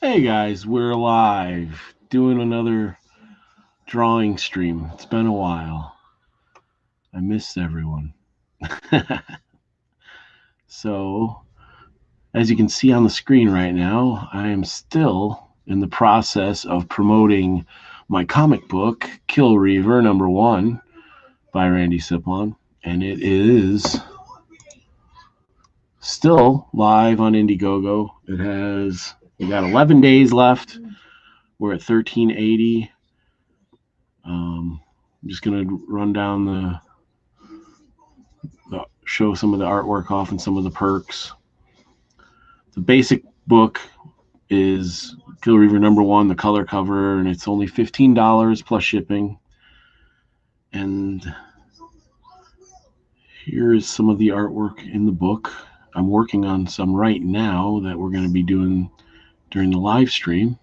Hey guys, we're live doing another drawing stream. It's been a while. I missed everyone. So, as you can see on the screen right now, I am still in the process of promoting my comic book, Kill Reaver #1 by Randy Siplon, and it is still live on Indiegogo. We got 11 days left. We're at 1380. I'm just going to run down show some of the artwork off and some of the perks. The basic book is Kill Reaver #1, the color cover, and it's only $15 plus shipping. And here's some of the artwork in the book. I'm working on some right now that we're going to be doing during the live stream.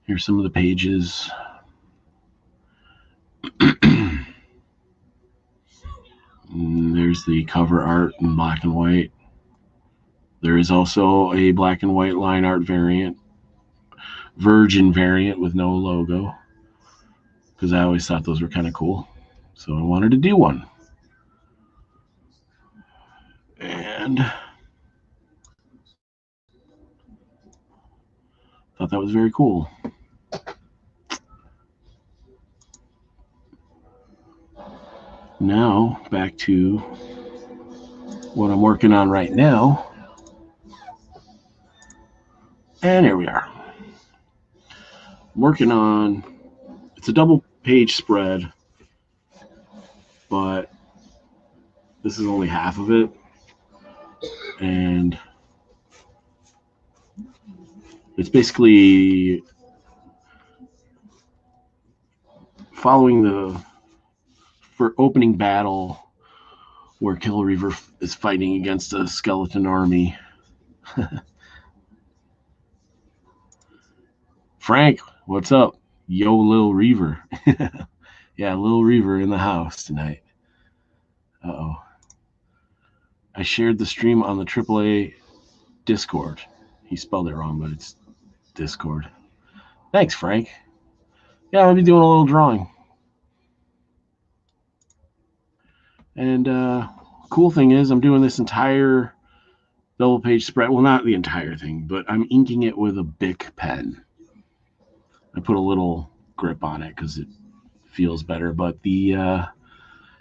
Here's some of the pages. And there's the cover art in black and white. There is also a black and white line art variant, Virgin variant with no logo, because I always thought those were kind of cool. So I wanted to do one. And thought that was very cool. Now, back to what I'm working on right now. And here we are. I'm working on, it's a double page spread, but this is only half of it. And it's basically following the opening battle where Kill Reaver is fighting against a skeleton army. Frank, what's up? Yo, Lil Reaver. Yeah, Lil Reaver in the house tonight. Uh-oh. I shared the stream on the AAA Discord. He spelled it wrong, but it's Discord. Thanks, Frank. Yeah, I'll be doing a little drawing. And cool thing is I'm doing this entire double page spread. Well, not the entire thing, but I'm inking it with a Bic pen. I put a little grip on it because it feels better, but the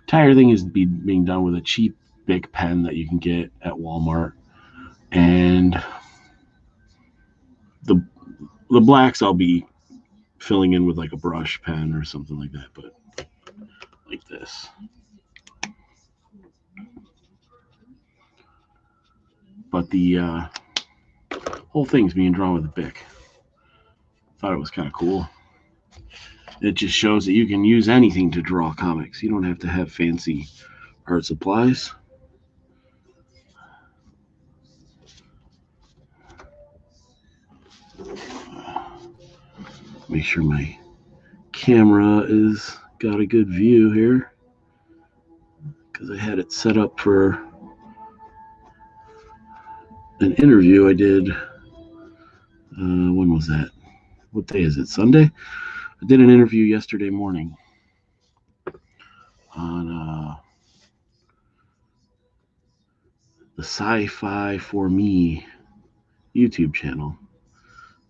entire thing is being done with a cheap Bic pen that you can get at Walmart. And the blacks I'll be filling in with like a brush pen or something like that, but like this. But the whole thing's being drawn with a Bic. Thought it was kind of cool. It just shows that you can use anything to draw comics. You don't have to have fancy art supplies. Make sure my camera is got a good view here, because I had it set up for an interview I did. When was that? What day is it? Sunday? I did an interview yesterday morning on the Sci-Fi for Me YouTube channel.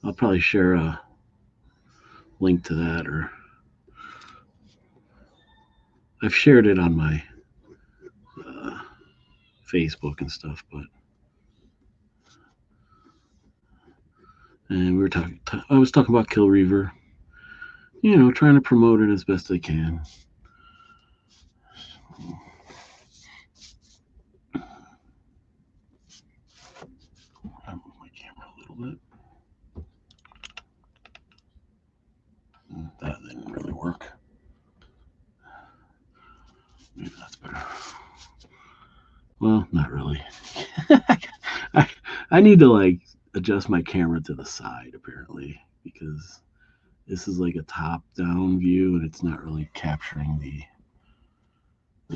I'll probably share a link to that, or I've shared it on my Facebook and stuff, and we were talking. I was talking about Kill Reaver. You know, trying to promote it as best I can. I'll move my camera a little bit. That didn't really work. Maybe that's better. Well, not really. I need to like adjust my camera to the side apparently, because this is like a top-down view and it's not really capturing the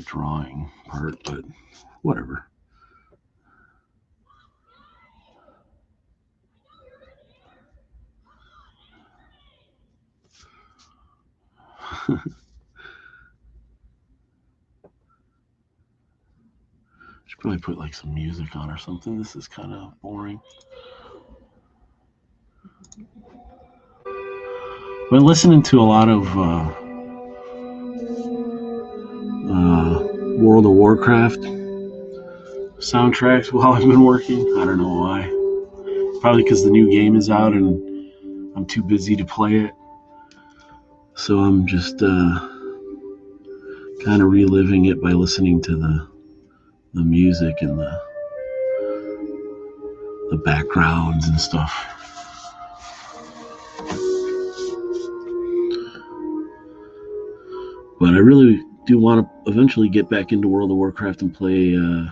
drawing part, but whatever. Should probably put like some music on or something. This is kind of boring. Been listening to a lot of World of Warcraft soundtracks while I've been working. I don't know why. Probably because the new game is out and I'm too busy to play it. So I'm just kind of reliving it by listening to the music and the backgrounds and stuff. But I really do want to eventually get back into World of Warcraft and play the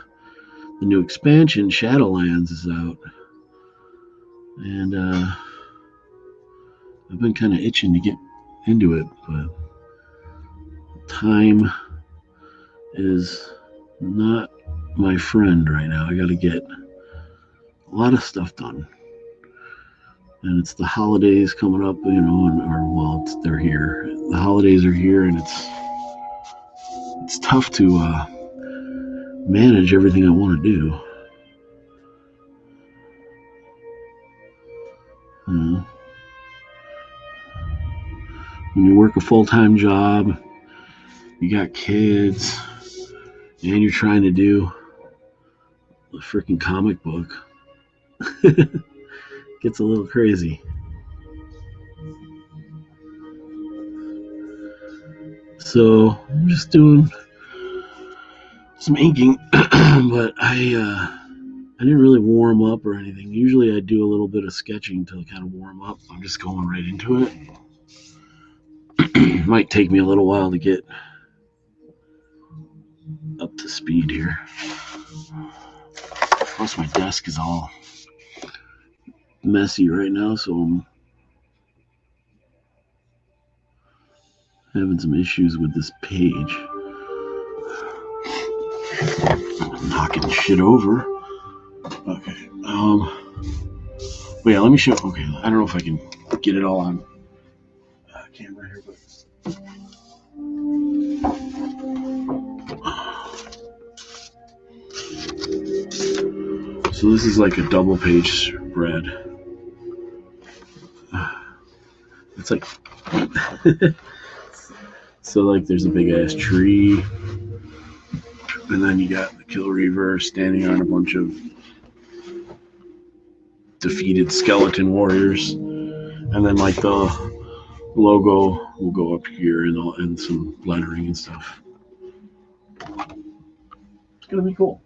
new expansion. Shadowlands is out. And I've been kind of itching to get into it, but time is not my friend right now. I got to get a lot of stuff done. And it's the holidays coming up, you know, they're here. The holidays are here, and it's tough to manage everything I want to do. When you work a full-time job, you got kids, and you're trying to do a freaking comic book, gets a little crazy. So I'm just doing some inking, but I didn't really warm up or anything. Usually I do a little bit of sketching to kind of warm up. I'm just going right into it. Might take me a little while to get up to speed here. Plus my desk is all messy right now, so I'm having some issues with this page. I'm knocking shit over. Okay. But yeah, let me show. Okay, I don't know if I can get it all on camera here, but. So this is like a double page spread. It's like so like there's a big ass tree, and then you got the Kill Reaver standing on a bunch of defeated skeleton warriors, and then like the logo will go up here and some lettering and stuff. It's gonna be cool.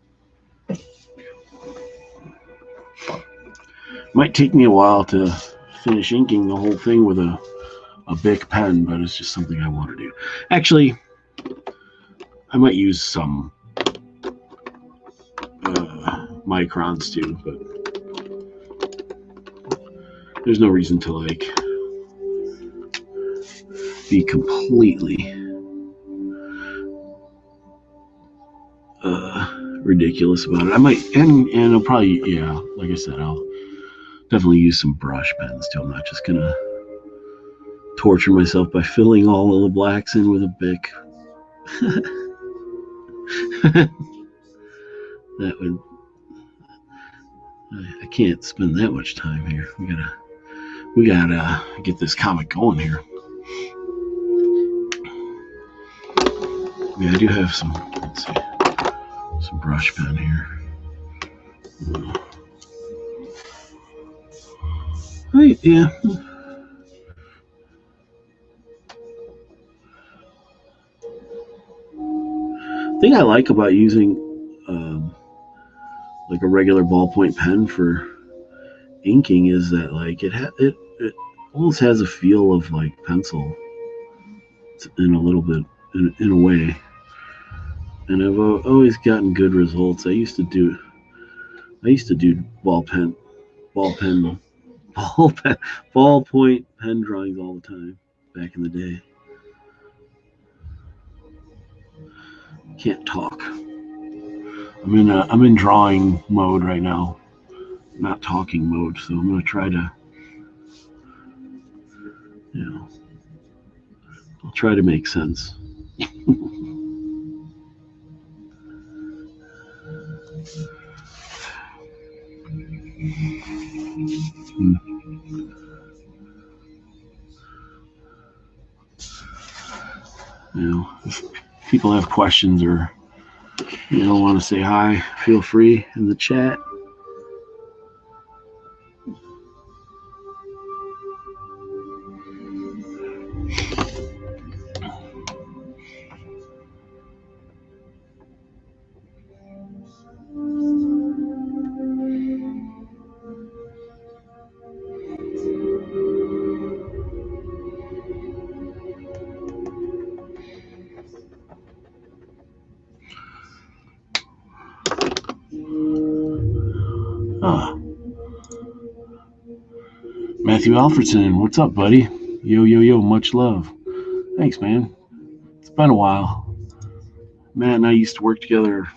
Might take me a while to finish inking the whole thing with a Bic pen, but it's just something I want to do. Actually, I might use some microns too, but there's no reason to like be completely ridiculous about it. I might, and I'll probably, yeah, like I said, I'll definitely use some brush pens too. I'm not just gonna torture myself by filling all of the blacks in with a Bic. That would, I can't spend that much time here. We gotta get this comic going here. Yeah, I do have some, let's see, some brush pen here. Yeah. The thing I like about using like a regular ballpoint pen for inking is that like it almost has a feel of like pencil in a little bit, in a way. And I've always gotten good results. I used to do ballpoint pen drawings all the time back in the day. Can't talk. I'm in drawing mode right now, not talking mode. So I'm gonna try to, I'll try to make sense. If people have questions or want to say hi, feel free in the chat. Matthew Alfredson, what's up, buddy? Yo, much love. Thanks, man. It's been a while. Matt and I used to work together a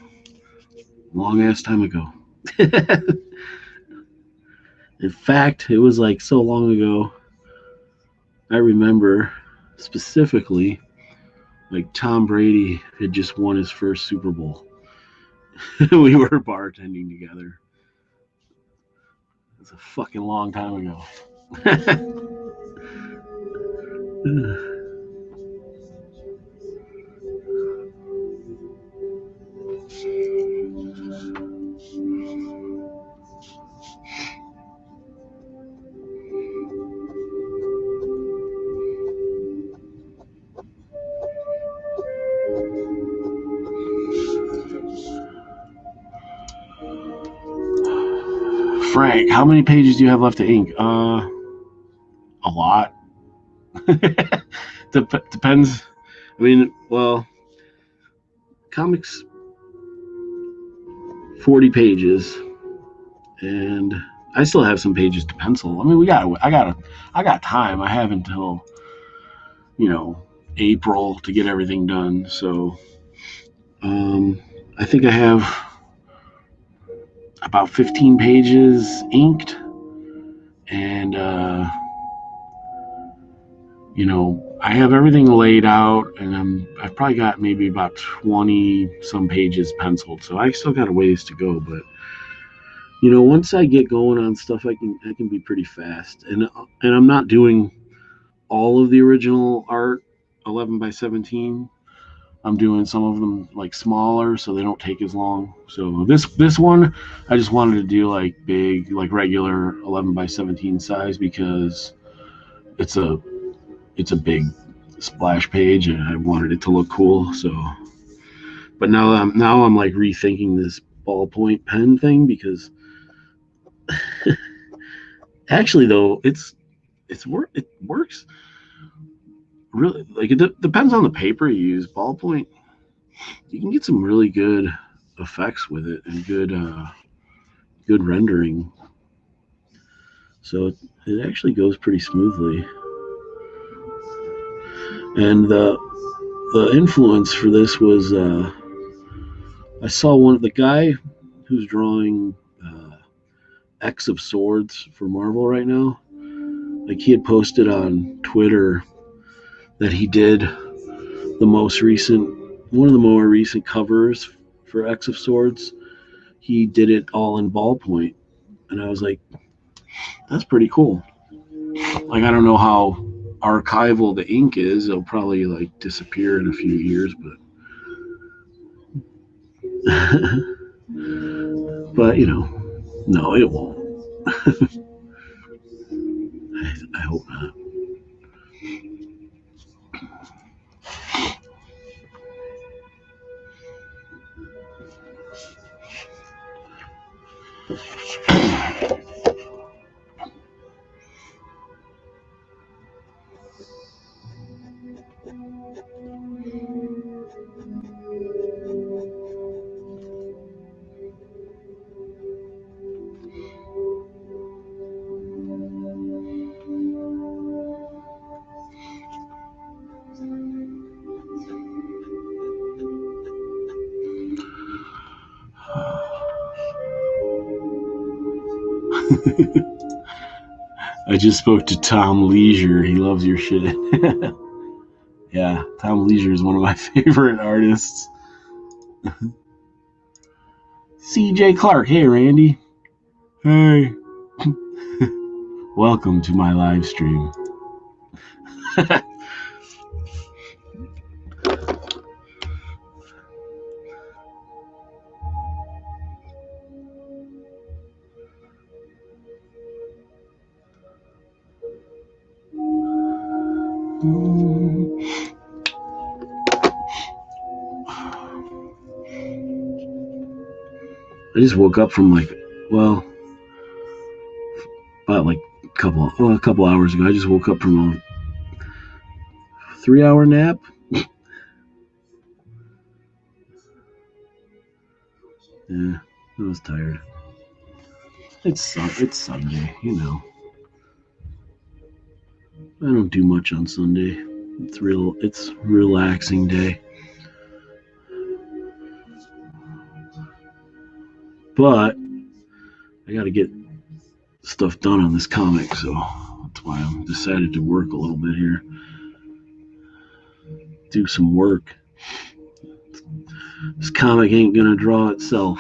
long ass time ago. In fact, it was like so long ago. I remember specifically, like Tom Brady had just won his first Super Bowl. We were bartending together. It's a fucking long time ago. Frank, how many pages do you have left to ink? A lot. Depends. I mean, well, comics 40 pages, and I still have some pages to pencil. I mean, I got time. I have until April to get everything done. So, I think I have about 15 pages inked, and I have everything laid out, and I've probably got maybe about 20 some pages penciled. So I still got a ways to go, but once I get going on stuff, I can be pretty fast, and I'm not doing all of the original art 11 by 17. I'm doing some of them like smaller, so they don't take as long. So this one, I just wanted to do like big, like regular 11 by 17 size, because it's a big splash page, and I wanted it to look cool. So, but now I'm like rethinking this ballpoint pen thing, because actually though it works really. Like it depends on the paper you use. Ballpoint, you can get some really good effects with it, and good rendering. So it actually goes pretty smoothly. And the influence for this was I saw the guy who's drawing X of Swords for Marvel right now. Like, he had posted on Twitter that he did one of the more recent covers for X of Swords. He did it all in ballpoint, and I was like, that's pretty cool. Like, I don't know how archival the ink is. It'll probably like disappear in a few years, but but no, it won't. I hope not. I just spoke to Tom Leisure. He loves your shit. Yeah, Tom Leisure is one of my favorite artists. CJ Clark. Hey, Randy. Hey. Welcome to my live stream. I just woke up from about a couple hours ago. I just woke up from a 3-hour nap. Yeah, I was tired. It's Sunday, you know. I don't do much on Sunday. It's relaxing day. But I got to get stuff done on this comic, so that's why I'm decided to work a little bit here. Do some work. This comic ain't gonna draw itself.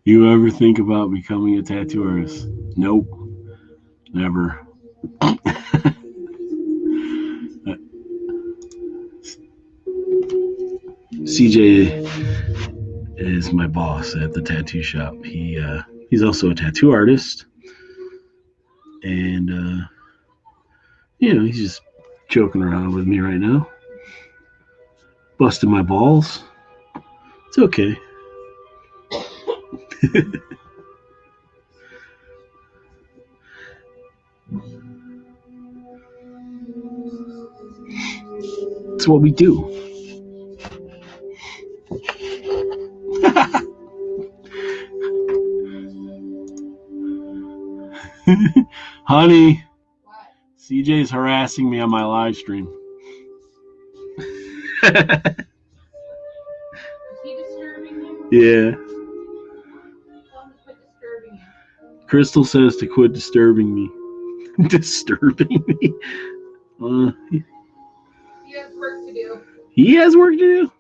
You ever think about becoming a tattoo artist? Nope. Never. CJ is my boss at the tattoo shop. He's also a tattoo artist, and he's just joking around with me right now, busting my balls. It's okay. It's what we do. Honey, what? CJ's harassing me on my live stream. Is he disturbing you? Yeah. Tell him to quit disturbing you. Crystal says to quit disturbing me. Disturbing me? He has work to do. He has work to do?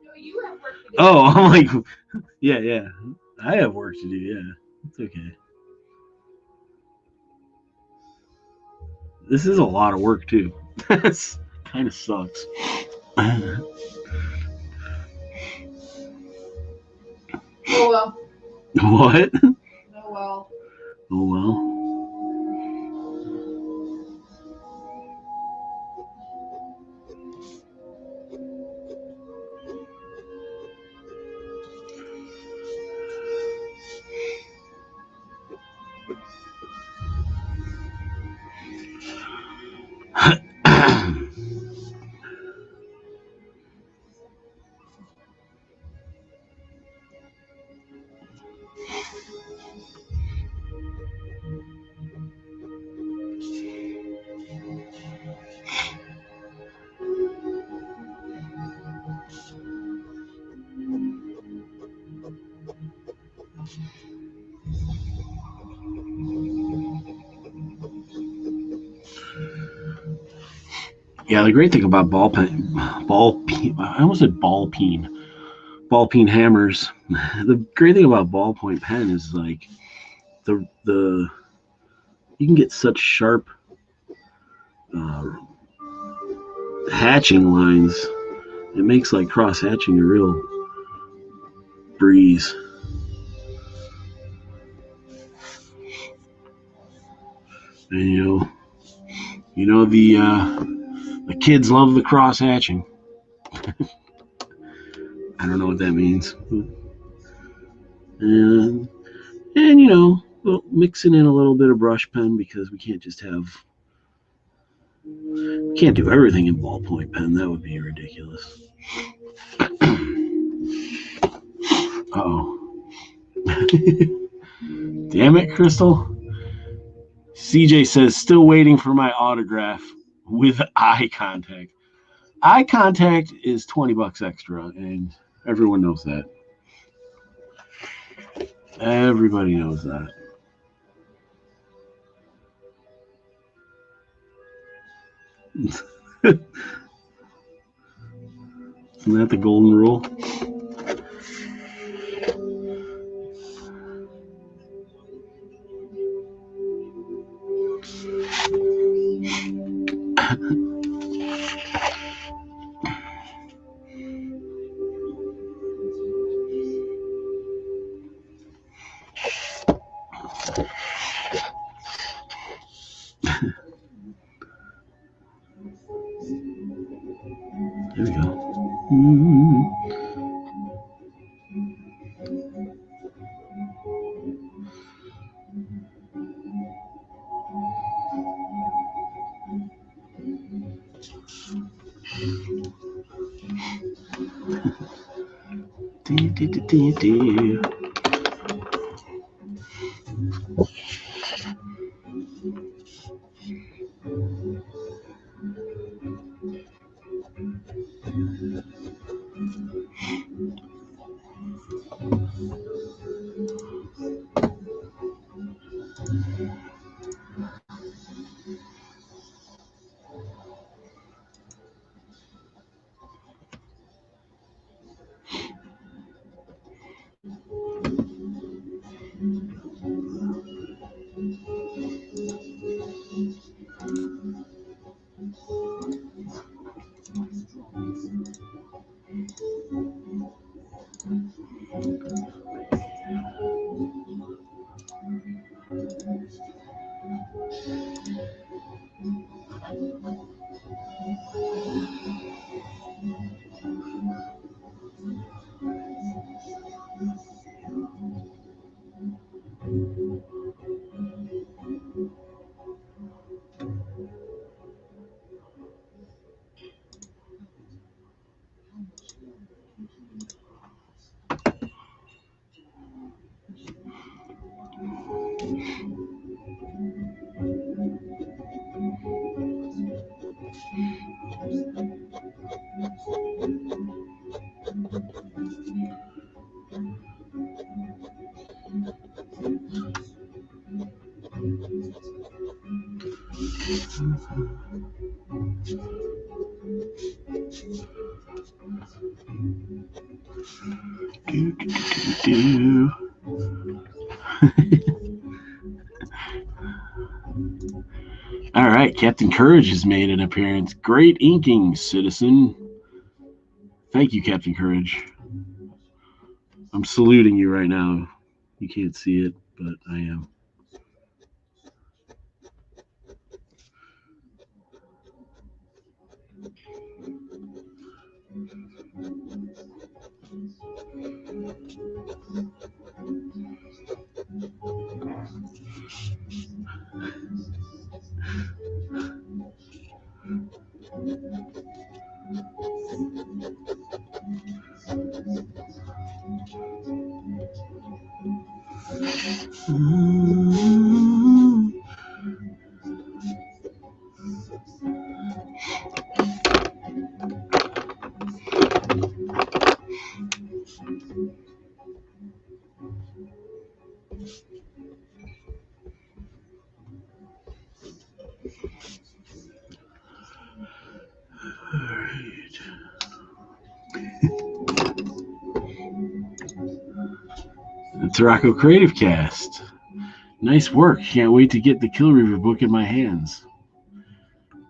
No, you have work to do. Oh, I'm like, yeah. I have work to do, yeah. It's okay. This is a lot of work, too. This kind of sucks. Oh, well. What? Oh, well. Oh, well. Yeah, the great thing about ball peen, I almost said ball peen hammers. The great thing about ballpoint pen is like the you can get such sharp hatching lines. It makes like cross hatching a real breeze. And the kids love the cross hatching. I don't know what that means. And And, well, mixing in a little bit of brush pen because we can't just can't do everything in ballpoint pen. That would be ridiculous. Oh. Damn it, Crystal. CJ says, still waiting for my autograph with eye contact. Eye contact is $20 extra, and everyone knows that. Everybody knows that. Isn't that the golden rule? There we go. All right, Captain Courage has made an appearance. Great inking, citizen. Thank you, Captain Courage. I'm saluting you right now. You can't see it, but I am. The Tarako Creative Cast. Nice work. Can't wait to get the Kill Reaver book in my hands.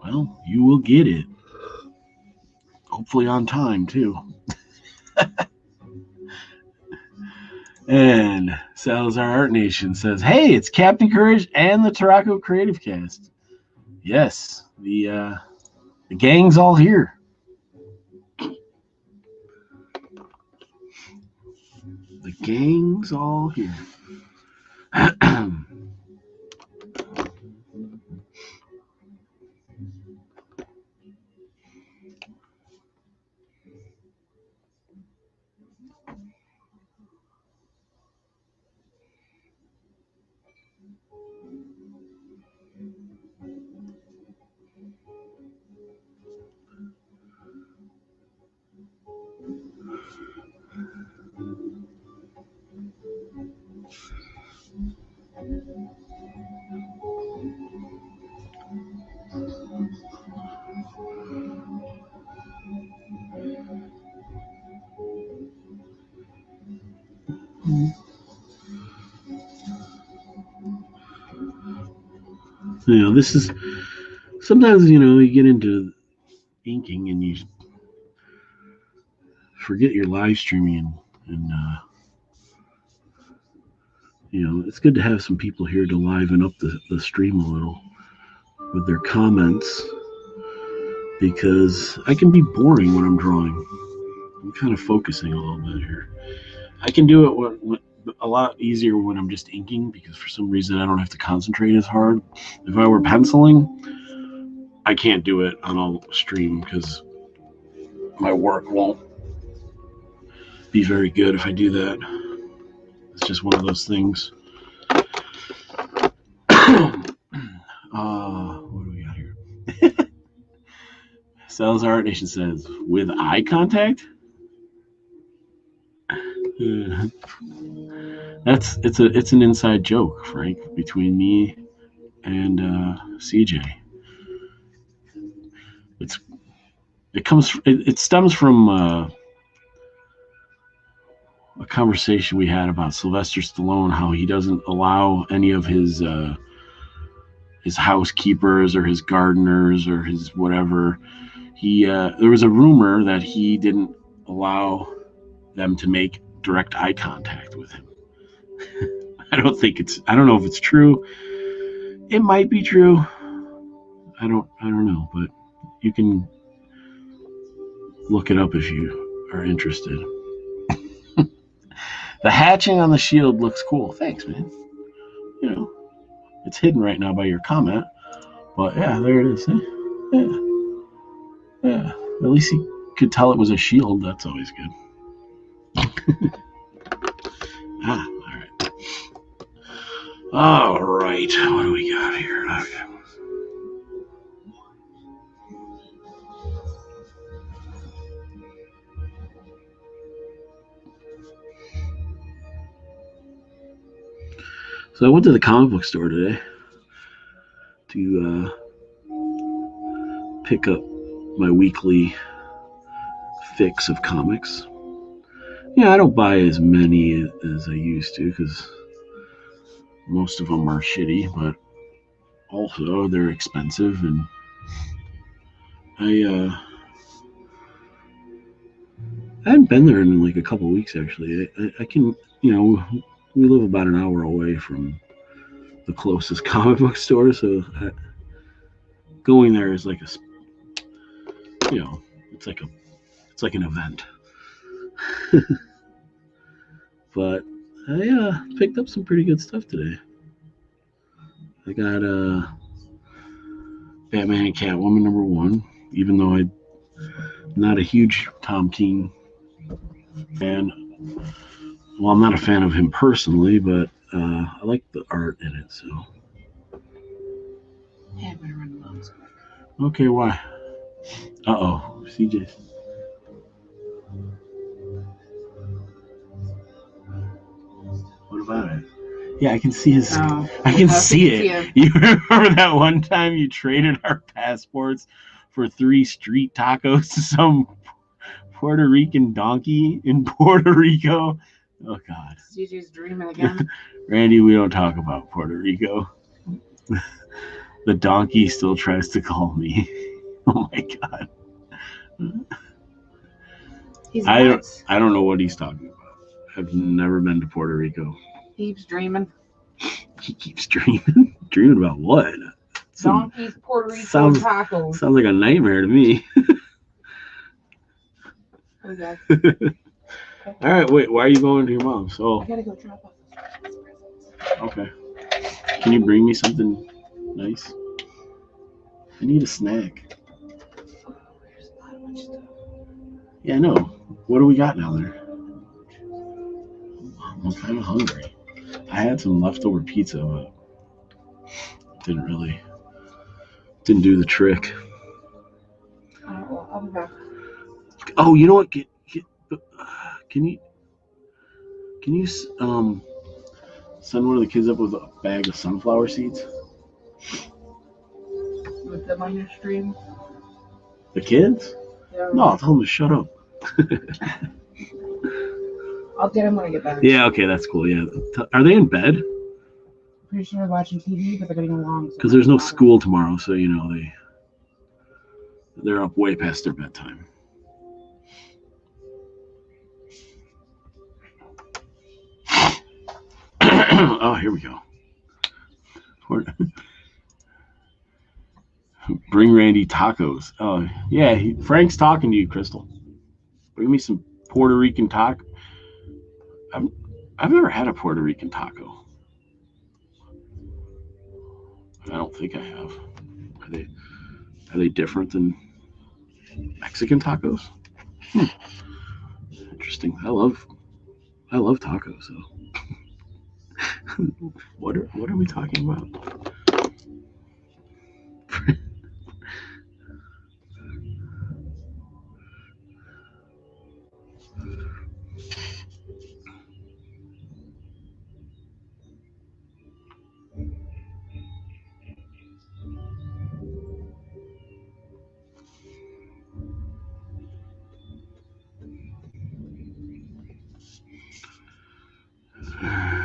Well, you will get it. Hopefully on time, too. And Salazar Art Nation says, hey, it's Captain Courage and the Tarako Creative Cast. Yes, the gang's all here. The gang's all here. This is sometimes you get into inking and you forget you're live streaming, and it's good to have some people here to liven up the stream a little with their comments, because I can be boring when I'm drawing. I'm kind of focusing a little bit here. I can do it a lot easier when I'm just inking, because for some reason I don't have to concentrate as hard. If I were penciling, I can't do it on a stream because my work won't be very good if I do that. It's just one of those things. What do we got here? Salazar Art Nation says, with eye contact? It's an inside joke, Frank, between me and CJ. It stems from a conversation we had about Sylvester Stallone, how he doesn't allow any of his housekeepers or his gardeners or his whatever. There was a rumor that he didn't allow them to make direct eye contact with him. I don't know if it's true. It might be true. I don't know, but you can look it up if you are interested. The hatching on the shield looks cool. Thanks, man. It's hidden right now by your comment, but yeah, there it is. Yeah. At least you could tell it was a shield. That's always good. All right. What do we got here? Okay. So I went to the comic book store today to pick up my weekly fix of comics. I don't buy as many as I used to because most of them are shitty, but also they're expensive, and I haven't been there in like a couple of weeks actually. I can, we live about an hour away from the closest comic book store, so going there is like it's like an event. But I picked up some pretty good stuff today. I got Batman and Catwoman #1, even though I'm not a huge Tom King fan. Well, I'm not a fan of him personally, but I like the art in it, so. Yeah, I'm gonna run the moms. Okay, why? Uh-oh, CJ. What about it? Yeah, I can see his. Oh, I can see it. him. You remember that one time you traded our passports for 3 street tacos to some Puerto Rican donkey in Puerto Rico? Oh, God. CJ's dreaming again. Randy, we don't talk about Puerto Rico. The donkey still tries to call me. Oh, my God. I don't know what he's talking about. I've never been to Puerto Rico. He keeps dreaming. He keeps dreaming? Dreaming about what? Donkeys, Puerto Rico, tacos. Sounds like a nightmare to me. Okay. All right, wait. Why are you going to your mom's? Oh, I gotta go drop off. Okay. Can you bring me something nice? I need a snack. There's not much stuff. Yeah, I know. What do we got down there? I'm kind of hungry. I had some leftover pizza, but didn't do the trick. Well, I'll be back. Oh, you know what? Can you send one of the kids up with a bag of sunflower seeds? With them on your stream? The kids? Yeah. No, I'll tell them to shut up. I'll get them when I get back. Yeah, okay, that's cool. Yeah, are they in bed? Pretty sure they're watching TV, but they're getting along. Because there's no school tomorrow, so you know they're up way past their bedtime. Oh, here we go. Bring Randy tacos. Oh, yeah, Frank's talking to you, Crystal. Bring me some Puerto Rican taco. I've never had a Puerto Rican taco. I don't think I have. Are they different than Mexican tacos? Interesting. I love tacos. So, what are we talking about?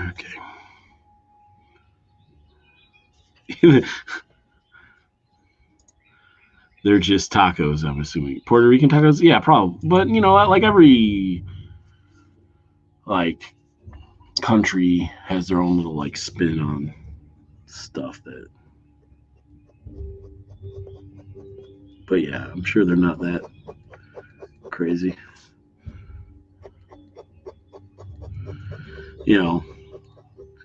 Okay. They're just tacos, I'm assuming. Puerto Rican tacos? Yeah, probably. But you know, like every country has their own little spin on stuff that. But yeah, I'm sure they're not that crazy. You know,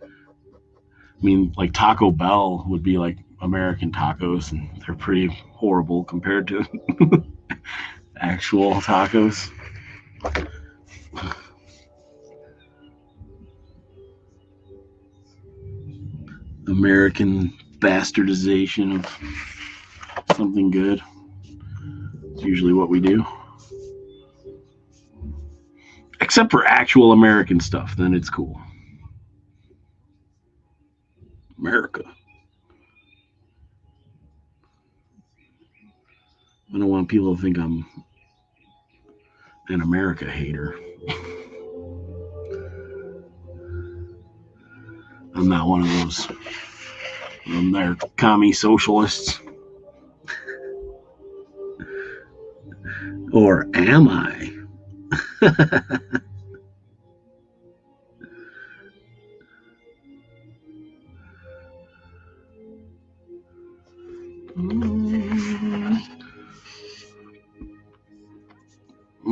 I mean, like Taco Bell would be like American tacos, and they're pretty horrible compared to actual tacos. American bastardization of something good. It's usually what we do. Except for actual American stuff, then it's cool. America. I don't want people to think I'm an America hater. I'm not one of those. They're commie socialists. Or am I?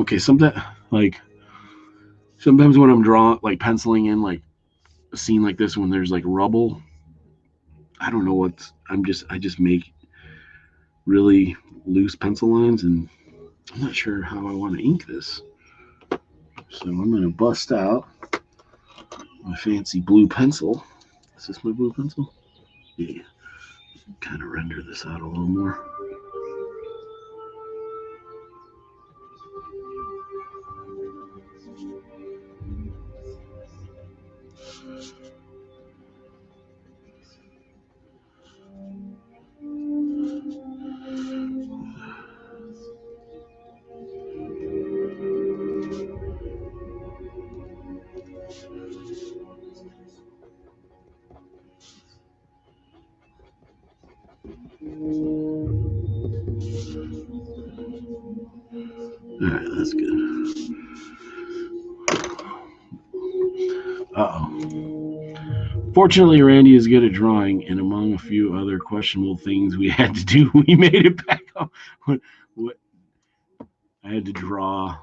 Okay, sometimes when I'm drawing, penciling in a scene like this, when there's rubble, I don't know what I just make really loose pencil lines, and I'm not sure how I want to ink this. So I'm going to bust out my fancy blue pencil. Is this my blue pencil? Yeah. Kind of render this out a little more. Alright, that's good. Uh-oh. Fortunately, Randy is good at drawing, and among a few other questionable things we had to do, we made it back up. What? I had to draw.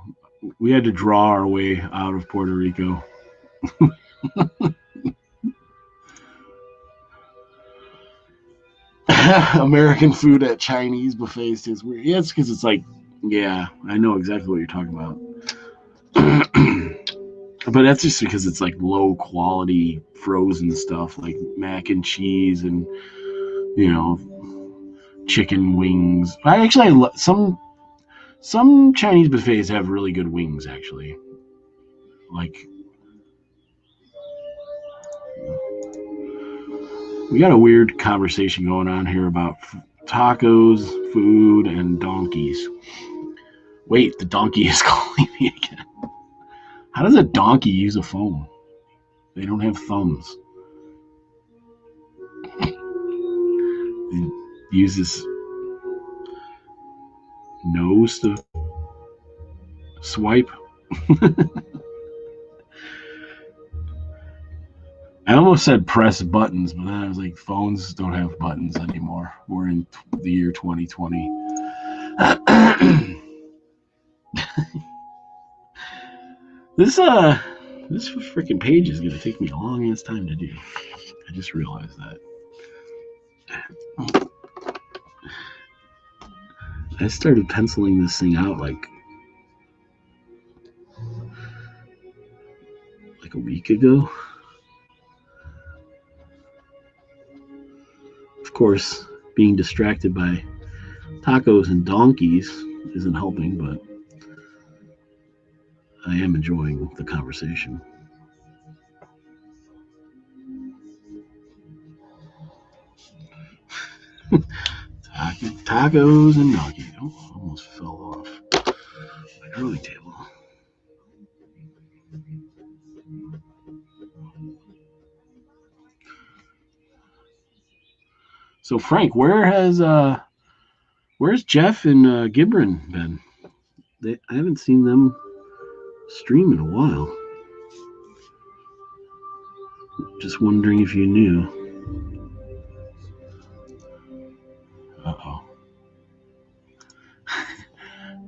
We had to draw our way out of Puerto Rico. American food at Chinese buffets tastes weird. Yeah, it's because it's like, yeah, I know exactly what you're talking about. But that's just because it's like low quality frozen stuff like mac and cheese and, you know, chicken wings. I actually some Chinese buffets have really good wings actually. Like we got a weird conversation going on here about tacos, food, and donkeys. Wait, the donkey is calling me again. How does a donkey use a phone? They don't have thumbs. It uses nose to swipe. I almost said press buttons, but then I was like, phones don't have buttons anymore. We're in the year 2020. This freaking page is gonna take me a long ass time to do. I just realized that. I started penciling this thing out like a week ago. Of course, being distracted by tacos and donkeys isn't helping, but I am enjoying the conversation. Tacos and donkeys. Oh, almost fell off my drawing table. So Frank, where's Jeff and Gibran been? I haven't seen them stream in a while. Just wondering if you knew. Uh-oh.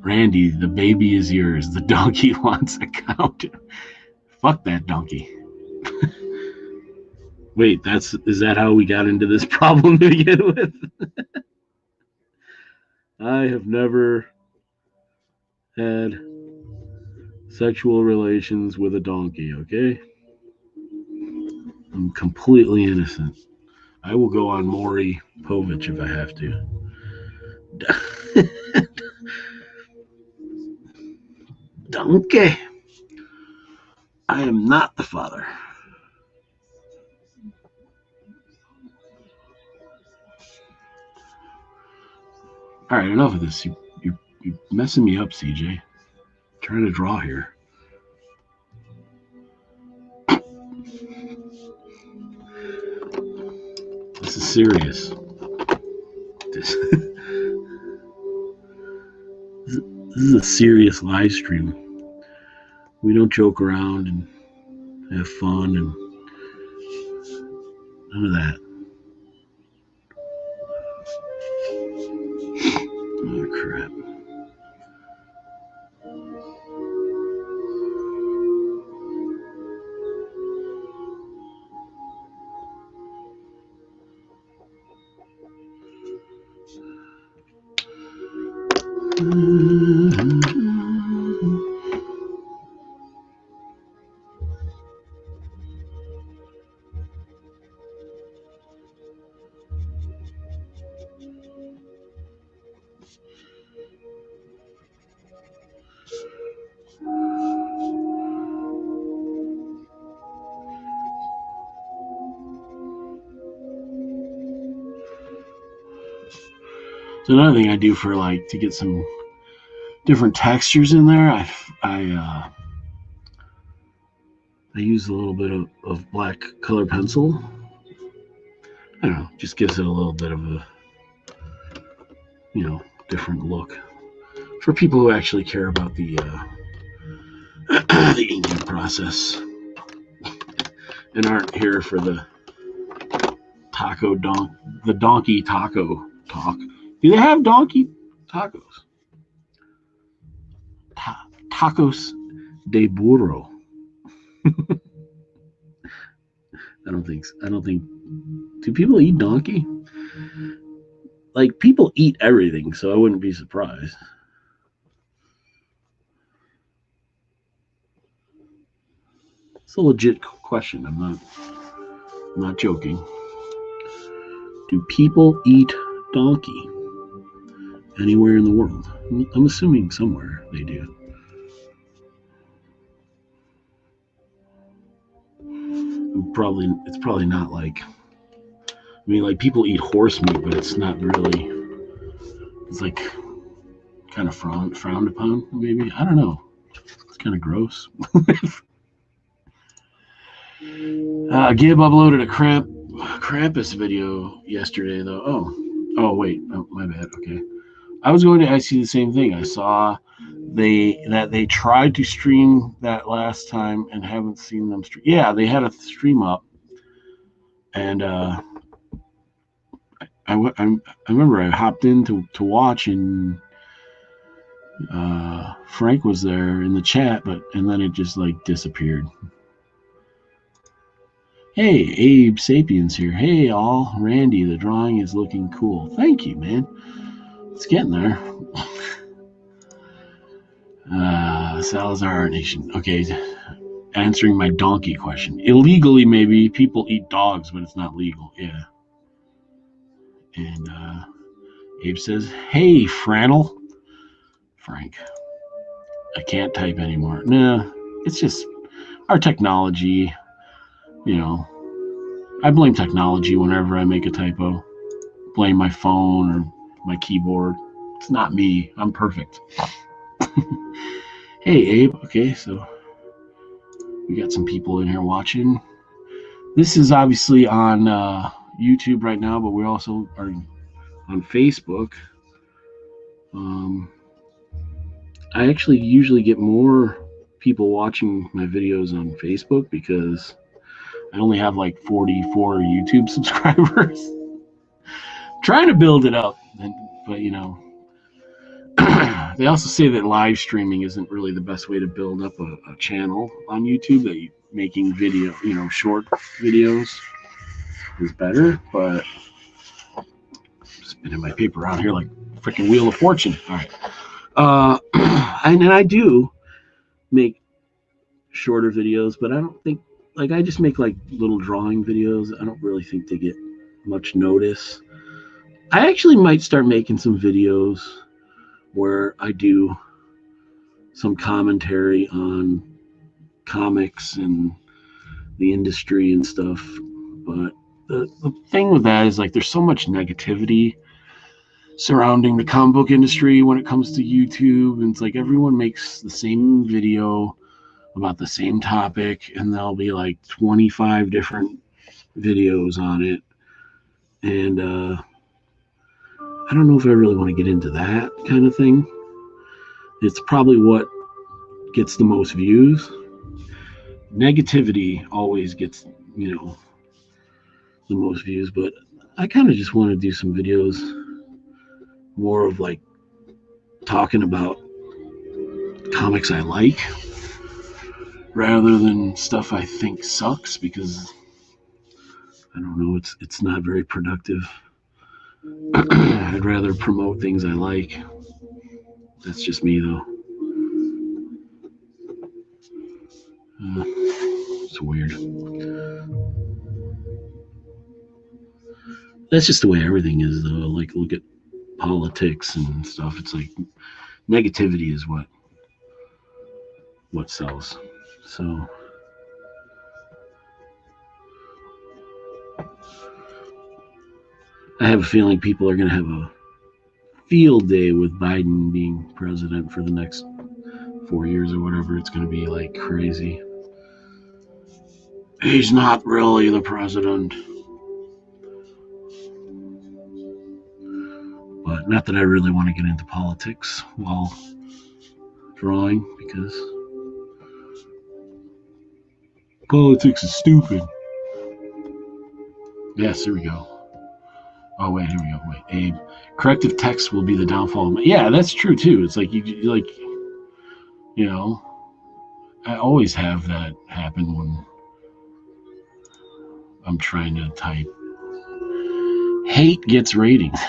Randy, the baby is yours. The donkey wants a count. Fuck that donkey. Wait, is that how we got into this problem to begin with? I have never had sexual relations with a donkey, okay? I'm completely innocent. I will go on Maury Povich if I have to. Donkey. I am not the father. All right, enough of this. You're messing me up, CJ. I'm trying to draw here. This is serious. This is a serious live stream. We don't joke around and have fun and none of that. Oh, crap. So another thing I do for to get some different textures in there, I use a little bit of black color pencil. I don't know, just gives it a little bit of a different look for people who actually care about the the inking process and aren't here for the donkey taco talk. Do they have donkey tacos? Tacos de burro. I don't think. Do people eat donkey? like people eat everything, so I wouldn't be surprised. It's a legit question. I'm not joking. Do people eat donkey anywhere in the world? I'm assuming somewhere they do. It's probably not like, I mean, like people eat horse meat, but it's not really. It's like kind of frowned upon, maybe. I don't know. It's kind of gross. Gib uploaded a Krampus video yesterday, though. Oh, wait. Oh, my bad. Okay. I see the same thing. I saw they tried to stream that last time and haven't seen them stream. Yeah, they had a stream up, and I remember I hopped in to watch, and Frank was there in the chat, and then it just like disappeared. Hey, Abe Sapiens here. Hey, all. Randy, the drawing is looking cool. Thank you, man. It's getting there. Salazar Nation. Okay, answering my donkey question. Illegally, maybe. People eat dogs, but it's not legal. Yeah. And Abe says, hey, Frannel. Frank. I can't type anymore. Nah, it's just our technology. You know, I blame technology whenever I make a typo. Blame my phone or my keyboard. It's not me. I'm perfect. Hey, Abe. Okay, so we got some people in here watching. This is obviously on YouTube right now, but we also are on Facebook. I actually usually get more people watching my videos on Facebook because I only have like 44 YouTube subscribers. Trying to build it up, but you know, they also say that live streaming isn't really the best way to build up a channel on YouTube. That making video, short videos is better. But I'm spinning my paper around here like freaking Wheel of Fortune. All right, and I do make shorter videos, but I don't think I just make like little drawing videos. I don't really think they get much notice. I actually might start making some videos where I do some commentary on comics and the industry and stuff. But the thing with that is like there's so much negativity surrounding the comic book industry when it comes to YouTube. And it's like everyone makes the same video about the same topic, and there'll be like 25 different videos on it. And I don't know if I really want to get into that kind of thing. It's probably what gets the most views. Negativity always gets, the most views, but I kind of just want to do some videos more of like talking about comics I like rather than stuff I think sucks, because I don't know, it's not very productive. I'd rather promote things I like. That's just me, though. It's weird. That's just the way everything is, though. Like, look at politics and stuff. It's like negativity is what sells. So I have a feeling people are going to have a field day with Biden being president for the next 4 years or whatever. It's going to be like crazy. He's not really the president. But not that I really want to get into politics while drawing, because politics is stupid. Yes, here we go. Oh, wait, here we go. Wait, Abe. Corrective text will be the downfall. Yeah, that's true, too. It's like, I always have that happen when I'm trying to type. Hate gets ratings.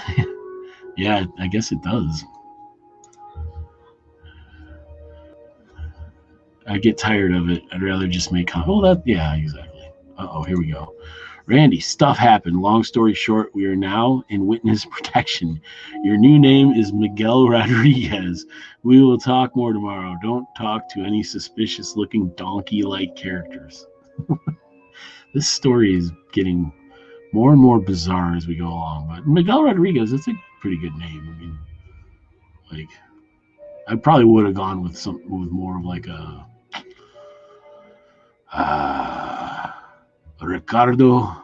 Yeah, I guess it does. I get tired of it. I'd rather just make oh, that, yeah, exactly. Uh-oh, here we go. Randy, stuff happened. Long story short, we are now in witness protection. Your new name is Miguel Rodriguez. We will talk more tomorrow. Don't talk to any suspicious looking donkey like characters. This story is getting more and more bizarre as we go along. But Miguel Rodriguez, that's a pretty good name. I mean, like, I probably would have gone with with more of like a uh, Ricardo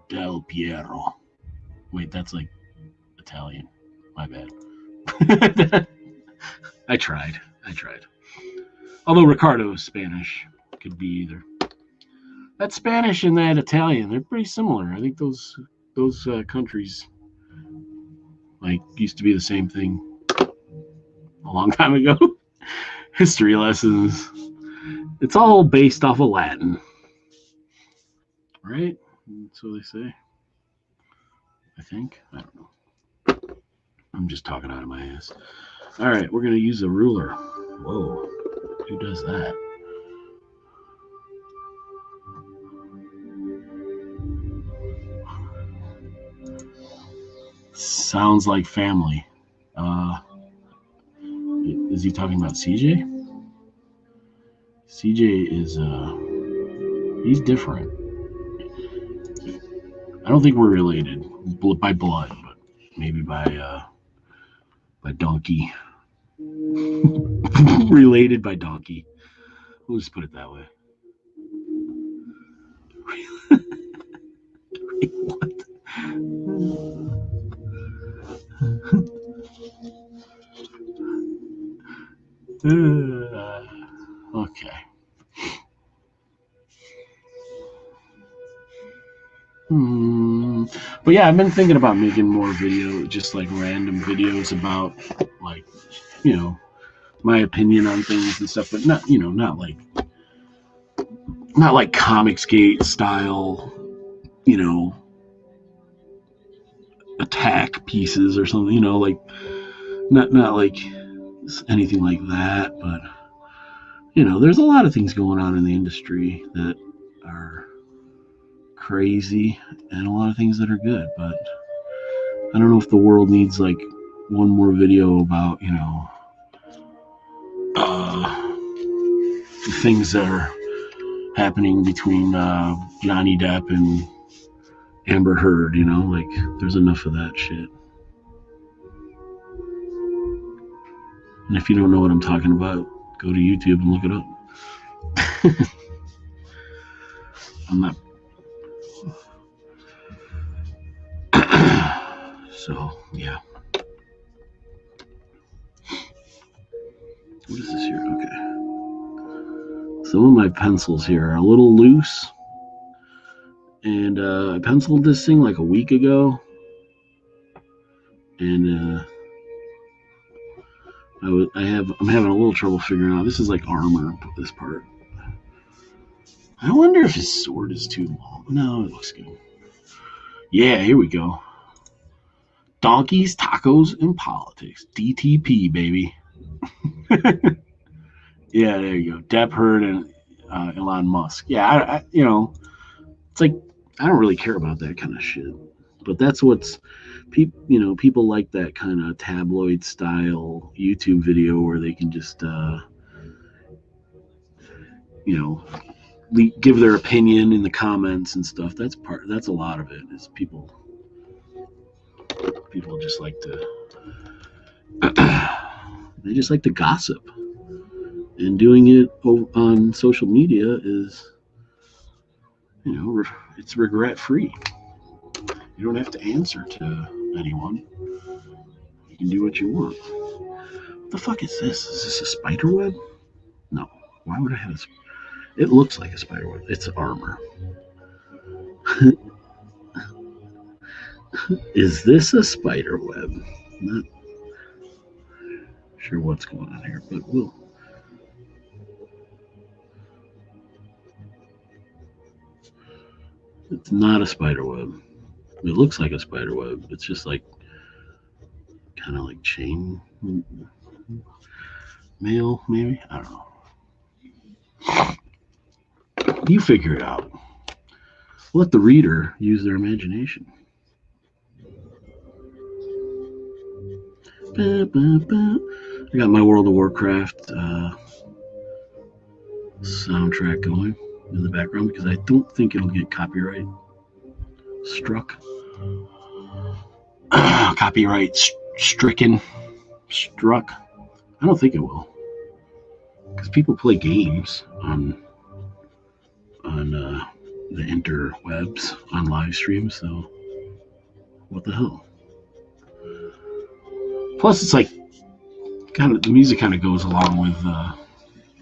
Del Piero. Wait, that's like Italian. My bad. I tried. Although Ricardo is Spanish, could be either. That Spanish and that Italian, they're pretty similar. I think those countries like used to be the same thing a long time ago. History lessons. It's all based off of Latin, right? That's what they say. I think. I don't know. I'm just talking out of my ass. All right, we're gonna use a ruler. Whoa, who does that? Sounds like family. Is he talking about CJ? CJ is he's different. I don't think we're related by blood, but maybe by donkey. Related by donkey. We'll just put it that way. What? Okay. But yeah, I've been thinking about making more just like random videos about like, my opinion on things and stuff, but not like Comicsgate style, attack pieces or something, like not like anything like that, but there's a lot of things going on in the industry that are crazy and a lot of things that are good, but I don't know if the world needs like one more video about things that are happening between Johnny Depp and Amber Heard, like there's enough of that shit. And if you don't know what I'm talking about, go to YouTube and look it up. I'm not. So, yeah. What is this here? Okay. Some of my pencils here are a little loose. And I penciled this thing like a week ago. And I'm having a little trouble figuring out. This is like armor, this part. I wonder if his sword is too long. No, it looks good. Yeah, here we go. Donkeys, tacos, and politics. DTP, baby. Yeah, there you go. Depp, Heard, and Elon Musk. Yeah, it's like I don't really care about that kind of shit, but that's what's people like that kind of tabloid style YouTube video where they can just give their opinion in the comments and stuff. That's a lot of it. Is people just like to they just like to gossip, and doing it on social media is it's regret free. You don't have to answer to anyone. You can do what you want. What the fuck is this? Is this a spider web? No. Why would I have it looks like a spider web. It's armor. Is this a spider web? Not sure what's going on here, but we'll. It's not a spider web. It looks like a spider web. It's just like kind of like chain mail, maybe. I don't know. You figure it out. Let the reader use their imagination. I got my World of Warcraft soundtrack going in the background because I don't think it'll get copyright struck. Copyright stricken. Struck. I don't think it will. Because people play games on the interwebs on live streams, so what the hell? Plus, it's like kind of the music kind of goes along with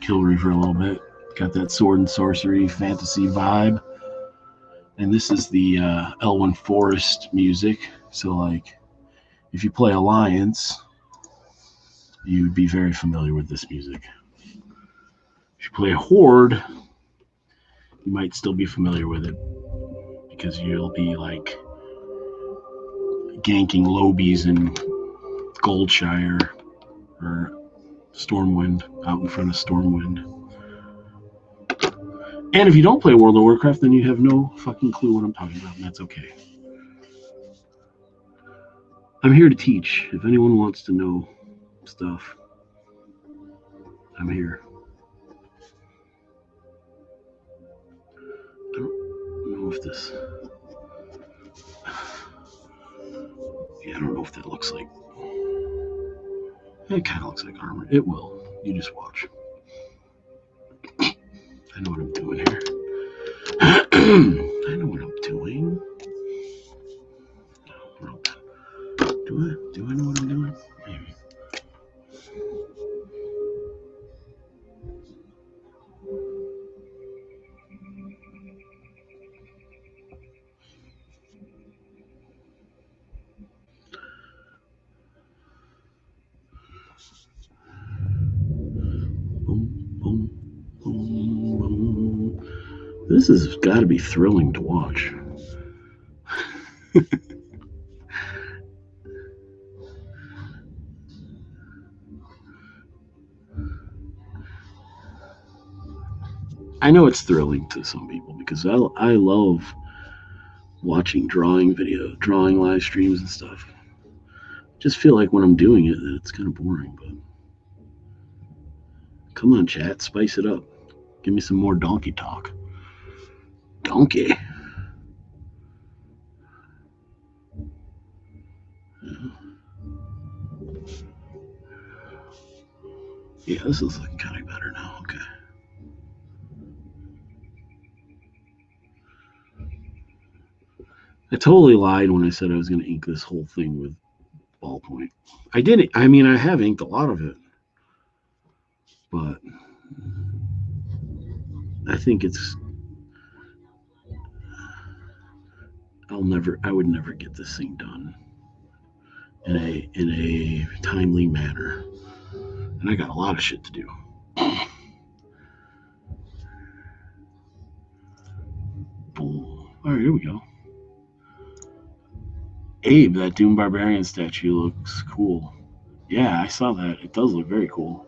Kill Reaver a little bit. Got that sword and sorcery fantasy vibe, and this is the Elwyn Forest music. So, like, if you play Alliance, you'd be very familiar with this music. If you play Horde, you might still be familiar with it because you'll be like ganking Lobies in Goldshire or Stormwind, out in front of Stormwind. And if you don't play World of Warcraft, then you have no fucking clue what I'm talking about, and that's okay. I'm here to teach. If anyone wants to know stuff, I'm here. I don't know if this... Yeah, I don't know if that looks like... It kind of looks like armor. It will. You just watch. I know what I'm doing here. I know what I'm doing. Do I know what I'm doing? Maybe. Boom, boom, boom, boom. This has got to be thrilling to watch. I know it's thrilling to some people because I love watching drawing live streams and stuff. Just feel like when I'm doing it, it's kind of boring. But come on, chat, spice it up. Give me some more donkey talk. Donkey. Yeah, this is looking kind of better now. Okay. I totally lied when I said I was going to ink this whole thing with ballpoint. I didn't. I mean, I have inked a lot of it, but I think it's. I would never get this thing done in a timely manner, and I got a lot of shit to do. Boom. All right, here we go. Abe, that Doom Barbarian statue looks cool. Yeah, I saw that. It does look very cool.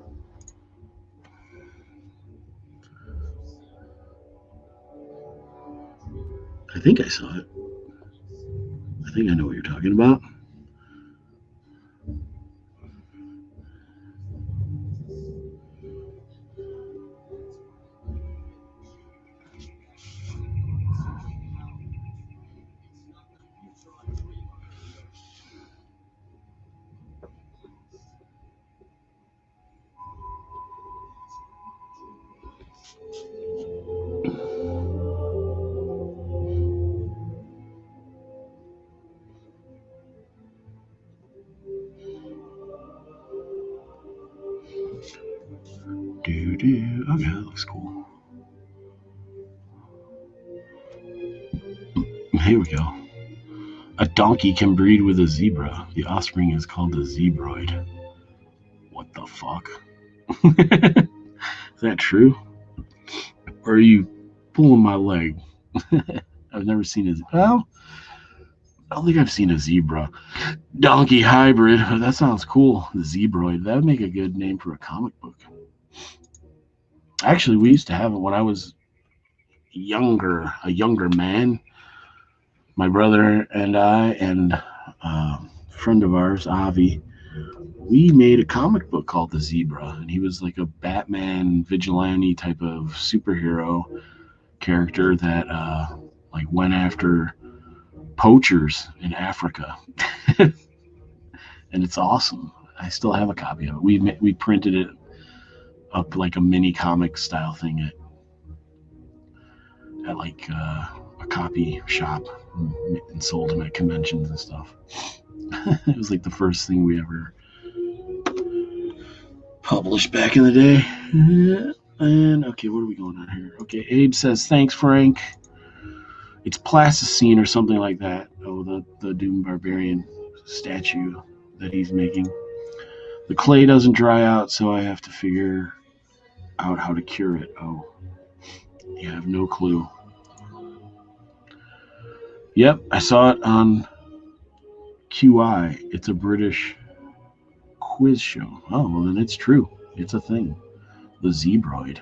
I think I saw it. I think I know what you're talking about. Okay, that looks cool. Here we go. A donkey can breed with a zebra. The offspring is called a zebroid. What the fuck? Is that true? Or are you pulling my leg? I've never seen it. Well, I don't think I've seen a zebra donkey hybrid. That sounds cool. The Zebroid. That would make a good name for a comic book. Actually, we used to have it when I was a younger man. My brother and I and a friend of ours, Avi, we made a comic book called The Zebra, and he was like a Batman vigilante type of superhero character that like went after poachers in Africa, and it's awesome. I still have a copy of it. We printed it up like a mini comic style thing at like a copy shop and sold them at conventions and stuff. It was like the first thing we ever published back in the day. And okay, what are we going on here? Okay, Abe says thanks, Frank. It's plasticine or something like that. Oh, the Doom Barbarian statue that he's making. The clay doesn't dry out, so I have to figure out how to cure it. Oh, you have no clue. Yep, I saw it on QI. It's a British quiz show. Oh, well, then it's true. It's a thing. The Zebroid.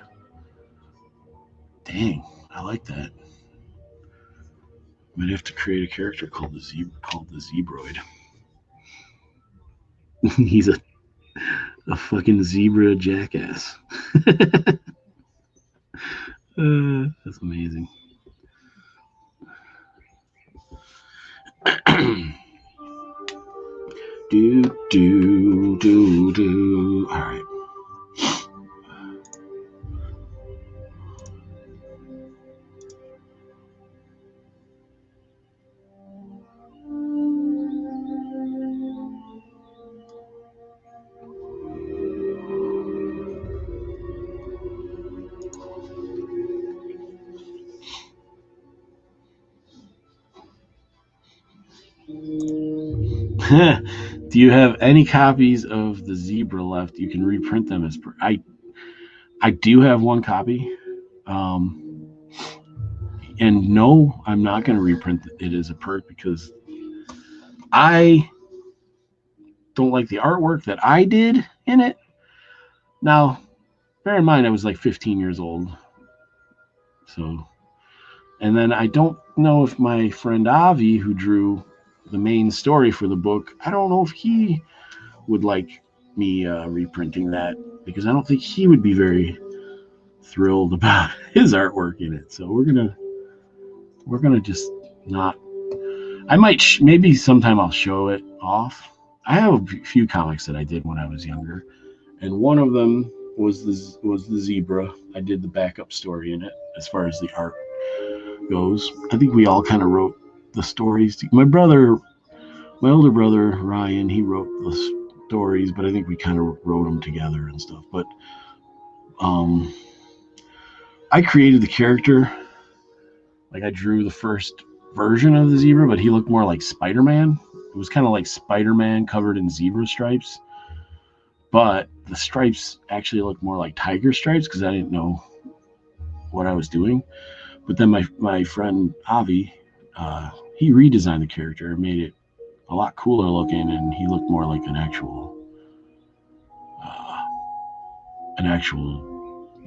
Dang, I like that. Might have to create a character called the Zebroid. He's a fucking zebra jackass. That's amazing. do. All right. Do you have any copies of the Zebra left? You can reprint them as I do have one copy. And no, I'm not going to reprint it as a perk because I don't like the artwork that I did in it. Now, bear in mind, I was like 15 years old. So, and then I don't know if my friend Avi, who drew the main story for the book, I don't know if he would like me reprinting that because I don't think he would be very thrilled about his artwork in it. So we're gonna just not. I might maybe sometime I'll show it off. I have a few comics that I did when I was younger, and one of them was the Zebra. I did the backup story in it as far as the art goes. I think we all kind of wrote the stories. My older brother Ryan, he wrote the stories, but I think we kind of wrote them together and stuff. But I created the character. Like I drew the first version of the zebra, but he looked more like Spider-Man. It was kind of like Spider-Man covered in zebra stripes, but the stripes actually looked more like tiger stripes because I didn't know what I was doing. But then my friend Avi, he redesigned the character and made it a lot cooler looking, and he looked more like an actual.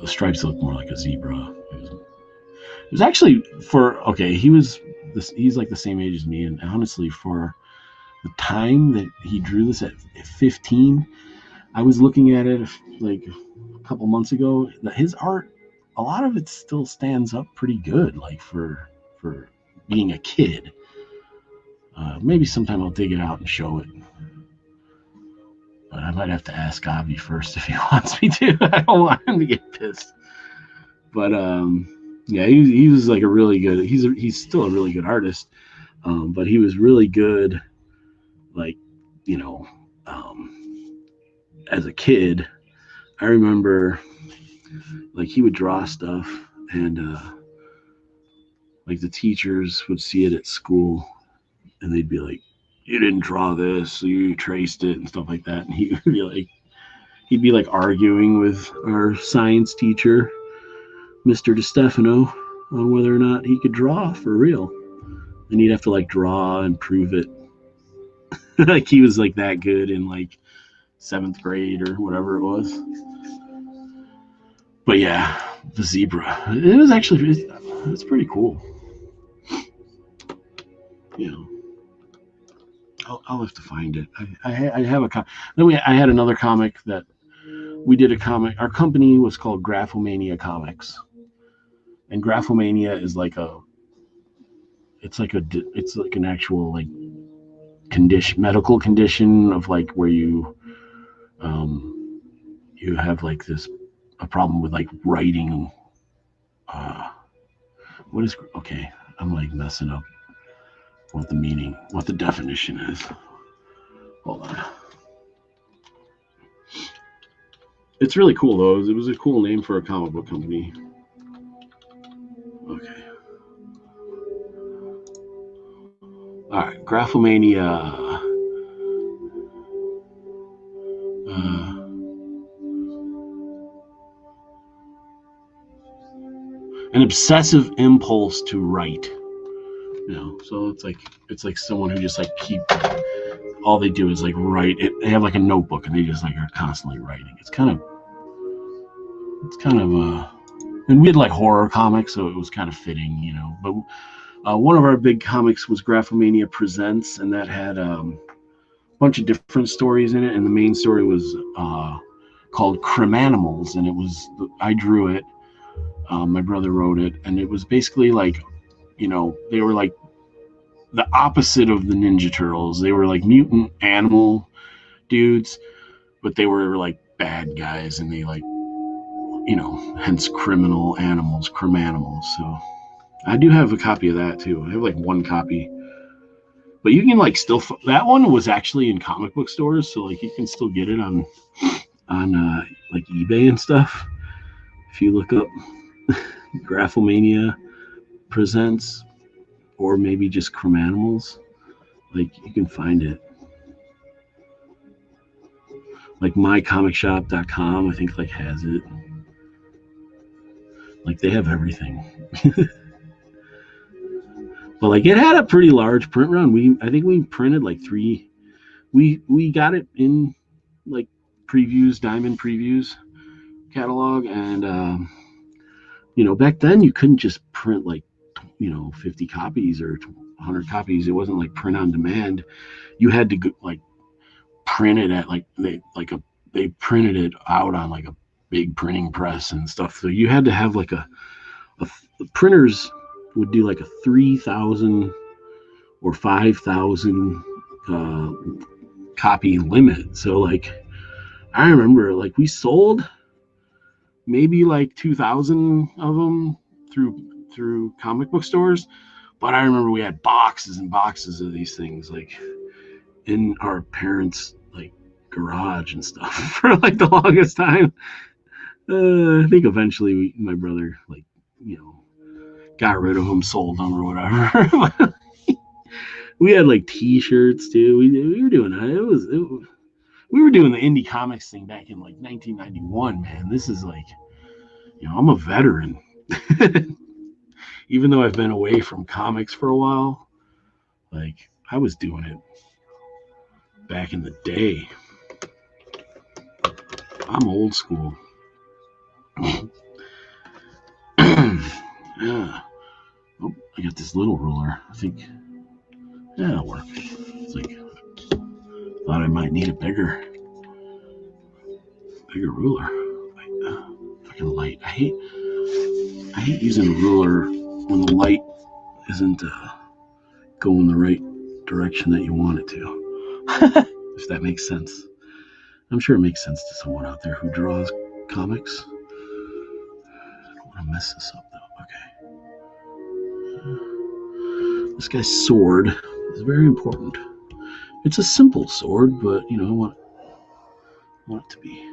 The stripes looked more like a zebra. It was actually he's like the same age as me, and honestly, for the time that he drew this at 15, I was looking at it like a couple months ago. His art, a lot of it still stands up pretty good, like for being a kid. Maybe sometime I'll dig it out and show it. But I might have to ask Avi first if he wants me to. I don't want him to get pissed. But yeah, he was like a really good. He's still a really good artist, but he was really good. Like as a kid, I remember like he would draw stuff, and like the teachers would see it at school, and they'd be like, "You didn't draw this, so you traced it," and stuff like that. And he'd be like arguing with our science teacher, Mr. DeStefano, on whether or not he could draw for real. and he'd have to like draw and prove it. Like he was like that good in like 7th grade or whatever it was. But yeah, the zebra. It was actually it's pretty cool. You know, I'll have to find it. I have a then I had another comic that we did a comic. Our company was called Graphomania Comics, and Graphomania is like it's like an actual like medical condition of like where um you have like a problem with like writing. Uh, what is okay? I'm like messing up what the definition is. Hold on. It's really cool though. It was a cool name for a comic book company. Okay. All right, Graphomania. An obsessive impulse to write. So it's like someone who just like all they do is like write it. They have like a notebook and they just like are constantly writing. It's kind of and we had like horror comics, so it was kind of fitting, But one of our big comics was Graphomania Presents, and that had a bunch of different stories in it. And the main story was called Crimanimals, and I drew it. My brother wrote it, and it was basically like, they were like the opposite of the Ninja Turtles. They were like mutant animal dudes, but they were like bad guys, and they like, hence criminal animals, crimanimals. So I do have a copy of that too. I have like one copy, but you can like still. That one was actually in comic book stores, so like you can still get it on like eBay and stuff. If you look up Graphomania Presents, or maybe just Crimanimals, like you can find it. Like mycomicshop.com, I think like has it. Like they have everything. But like it had a pretty large print run. I think we printed like 3. We got it in like previews, diamond previews catalog, and back then you couldn't just print like 50 copies or 100 copies. It wasn't like print on demand. You had to like print it at like they printed it out on like a big printing press and stuff. So you had to have like the printers would do like a 3,000 or 5,000 copy limit. So like I remember like we sold maybe like 2,000 of them through comic book stores, but I remember we had boxes and boxes of these things like in our parents' like garage and stuff for like the longest time. I think eventually my brother like got rid of them, sold them or whatever. We had like T-shirts too. We were doing that. We were doing the indie comics thing back in like 1991. Man, this is like, I'm a veteran. Even though I've been away from comics for a while, like I was doing it back in the day. I'm old school. Yeah. Oh, I got this little ruler. I think, yeah, it'll work. It's like, thought I might need a bigger ruler. Fucking light. I hate using a ruler when the light isn't going the right direction that you want it to. If that makes sense. I'm sure it makes sense to someone out there who draws comics. I don't want to mess this up though. Okay. This guy's sword is very important. It's a simple sword, but I want it to be.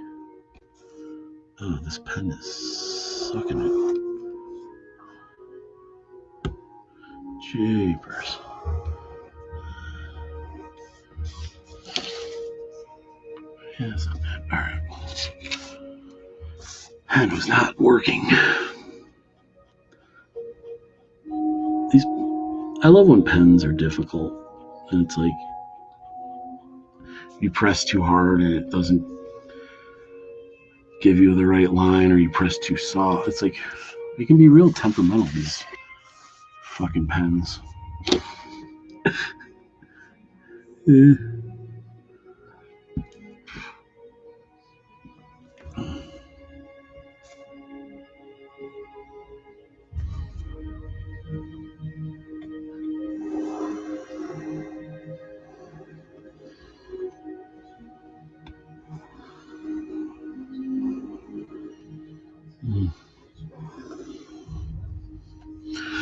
Oh, this pen is sucking it. Jeepers. Yeah, it's not bad. Alright. Pen was not working. I love when pens are difficult, and it's like you press too hard and it doesn't give you the right line, or you press too soft. It's like they can be real temperamental, these fucking pens. Yeah.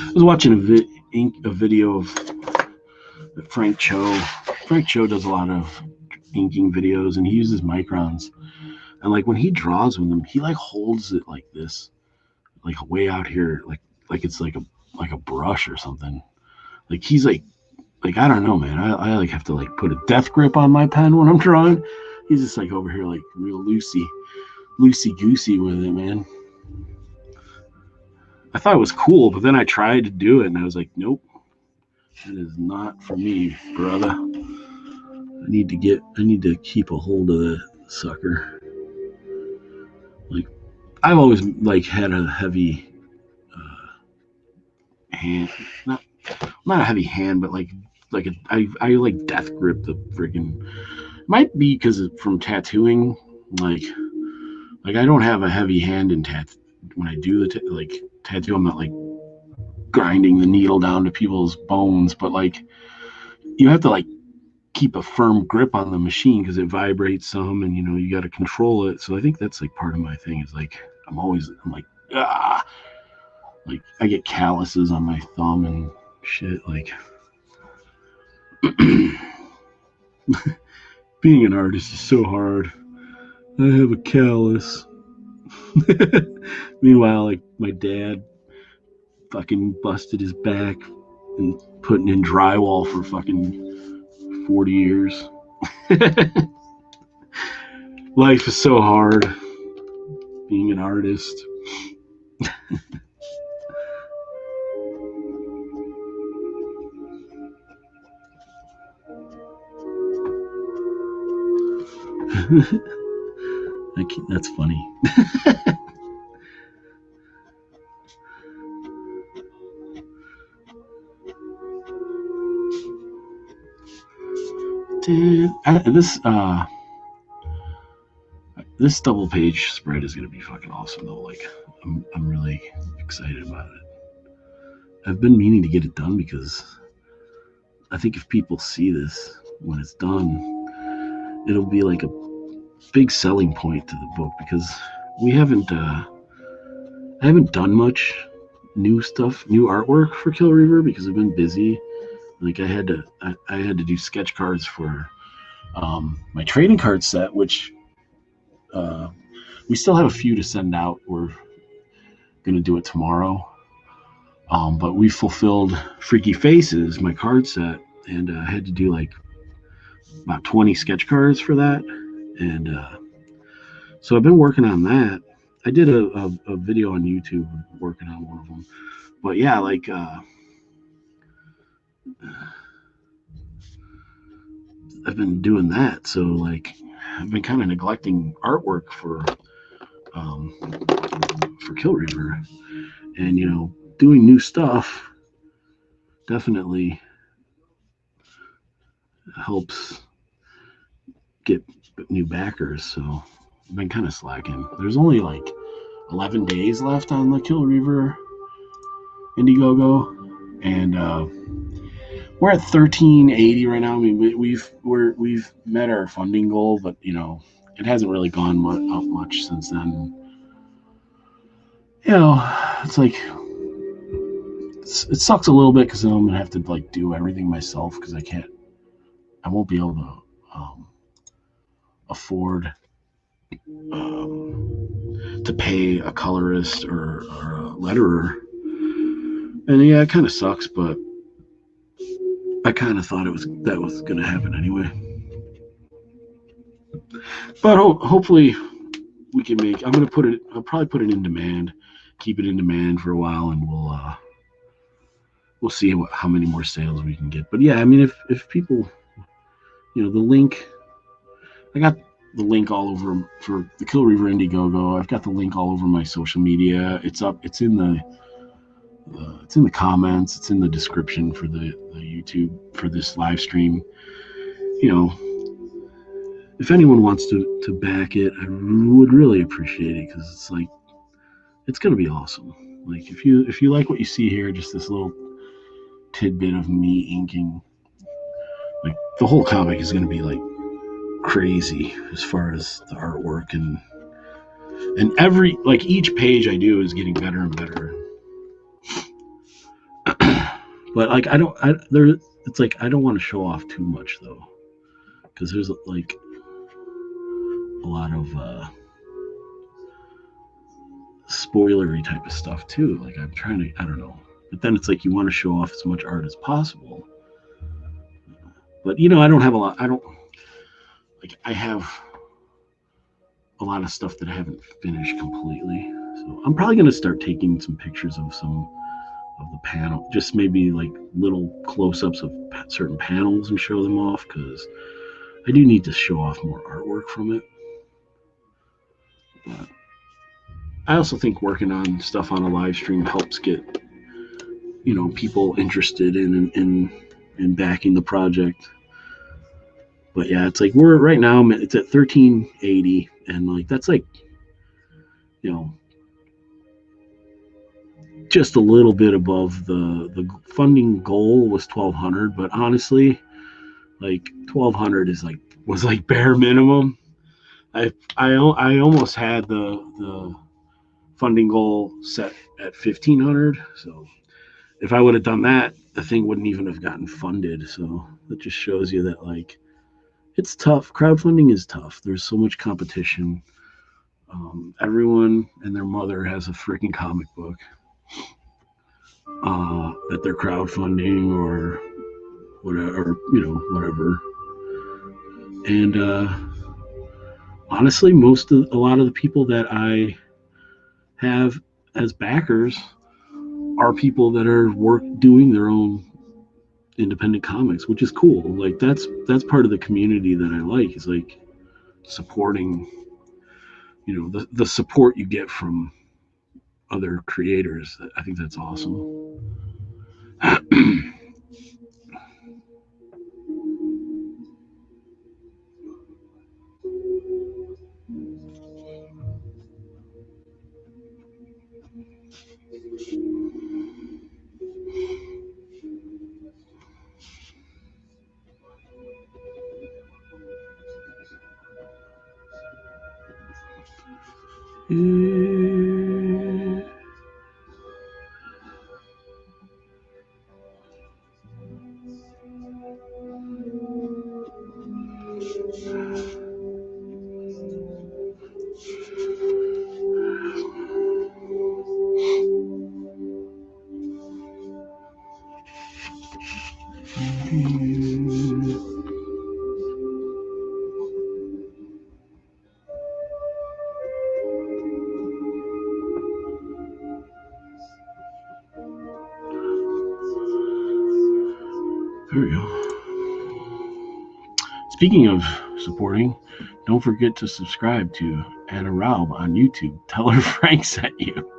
I was watching a video of Frank Cho. Frank Cho does a lot of inking videos, and he uses microns. And like when he draws with them, he like holds it like this, like way out here, like it's like a brush or something. Like he's like I don't know, man. I like have to like put a death grip on my pen when I'm drawing. He's just like over here like real loosey goosey with it, man. I thought it was cool, but then I tried to do it and I was like, nope, that is not for me, brother. I need to keep a hold of that sucker. Like I've always like had a heavy hand, not a heavy hand, but I like death grip the friggin'. Might be because from tattooing, like I don't have a heavy hand in when I do the tattoo. I'm not like grinding the needle down to people's bones, but like you have to like keep a firm grip on the machine because it vibrates some, and you got to control it. So I think that's like part of my thing is like I'm like like I get calluses on my thumb and shit. Like being an artist is so hard. I have a callus. Meanwhile, like my dad fucking busted his back and putting in drywall for fucking 40 years. Life is so hard being an artist. That's funny. Dude, this double page spread is gonna be fucking awesome though. Like I'm really excited about it. I've been meaning to get it done because I think if people see this when it's done, it'll be like a big selling point to the book because we haven't I haven't done much new artwork for Kill Reaver because I've been busy. Like I had to do sketch cards for my trading card set, which we still have a few to send out. We're gonna do it tomorrow, but we fulfilled Freaky Faces, my card set, and I had to do like about 20 sketch cards for that, and so I've been working on that. I did a video on YouTube working on one of them, but yeah, like I've been doing that, so like I've been kind of neglecting artwork for Kill Reaver, and doing new stuff definitely helps get new backers. So I've been kind of slacking. There's only like 11 days left on the Kill Reaver Indiegogo, and we're at 1380 right now. I mean, we've met our funding goal, but it hasn't really gone up much since then. It's like it sucks a little bit because then I'm gonna have to like do everything myself because I won't be able to afford to pay a colorist or a letterer, and yeah, it kind of sucks, but I kind of thought that was going to happen anyway. But hopefully we can I'm going to I'll probably put it in demand, keep it in demand for a while, and we'll see how many more sales we can get. But yeah, I mean, if people, the link, I got the link all over for the Kill Reaver Indiegogo. I've got the link all over my social media. It's up. It's in the comments. It's in the description for the YouTube for this live stream. If anyone wants to back it, I would really appreciate it, because it's like, it's gonna be awesome. Like, if you like what you see here, just this little tidbit of me inking, like, the whole comic is gonna be like crazy as far as the artwork, and every, like, each page I do is getting better and better. But like, it's like, I don't want to show off too much though, because there's like a lot of spoilery type of stuff too. Like, I'm trying to, I don't know, but then it's like, you want to show off as much art as possible. But I don't have a lot. I don't, like, I have a lot of stuff that I haven't finished completely. So I'm probably going to start taking some pictures of some of the panel, just maybe like little close-ups of certain panels and show them off, because I do need to show off more artwork from it. But I also think working on stuff on a live stream helps get people interested in backing the project. But yeah, it's like, we're right now, it's at 1380, and like, that's like, just a little bit above the funding goal was 1200, but honestly, like, 1200 was like bare minimum. I almost had the funding goal set at 1500, so if I would have done that, the thing wouldn't even have gotten funded. So that just shows you that, like, it's tough. Crowdfunding is tough. There's so much competition. Everyone and their mother has a freaking comic book that they're crowdfunding, or whatever. And honestly, a lot of the people that I have as backers are people that are doing their own independent comics, which is cool. Like, that's part of the community that I like, is like supporting, the support you get from other creators. I think that's awesome. There we go. Speaking of supporting, don't forget to subscribe to Anna Raub on YouTube. Tell her Frank sent you.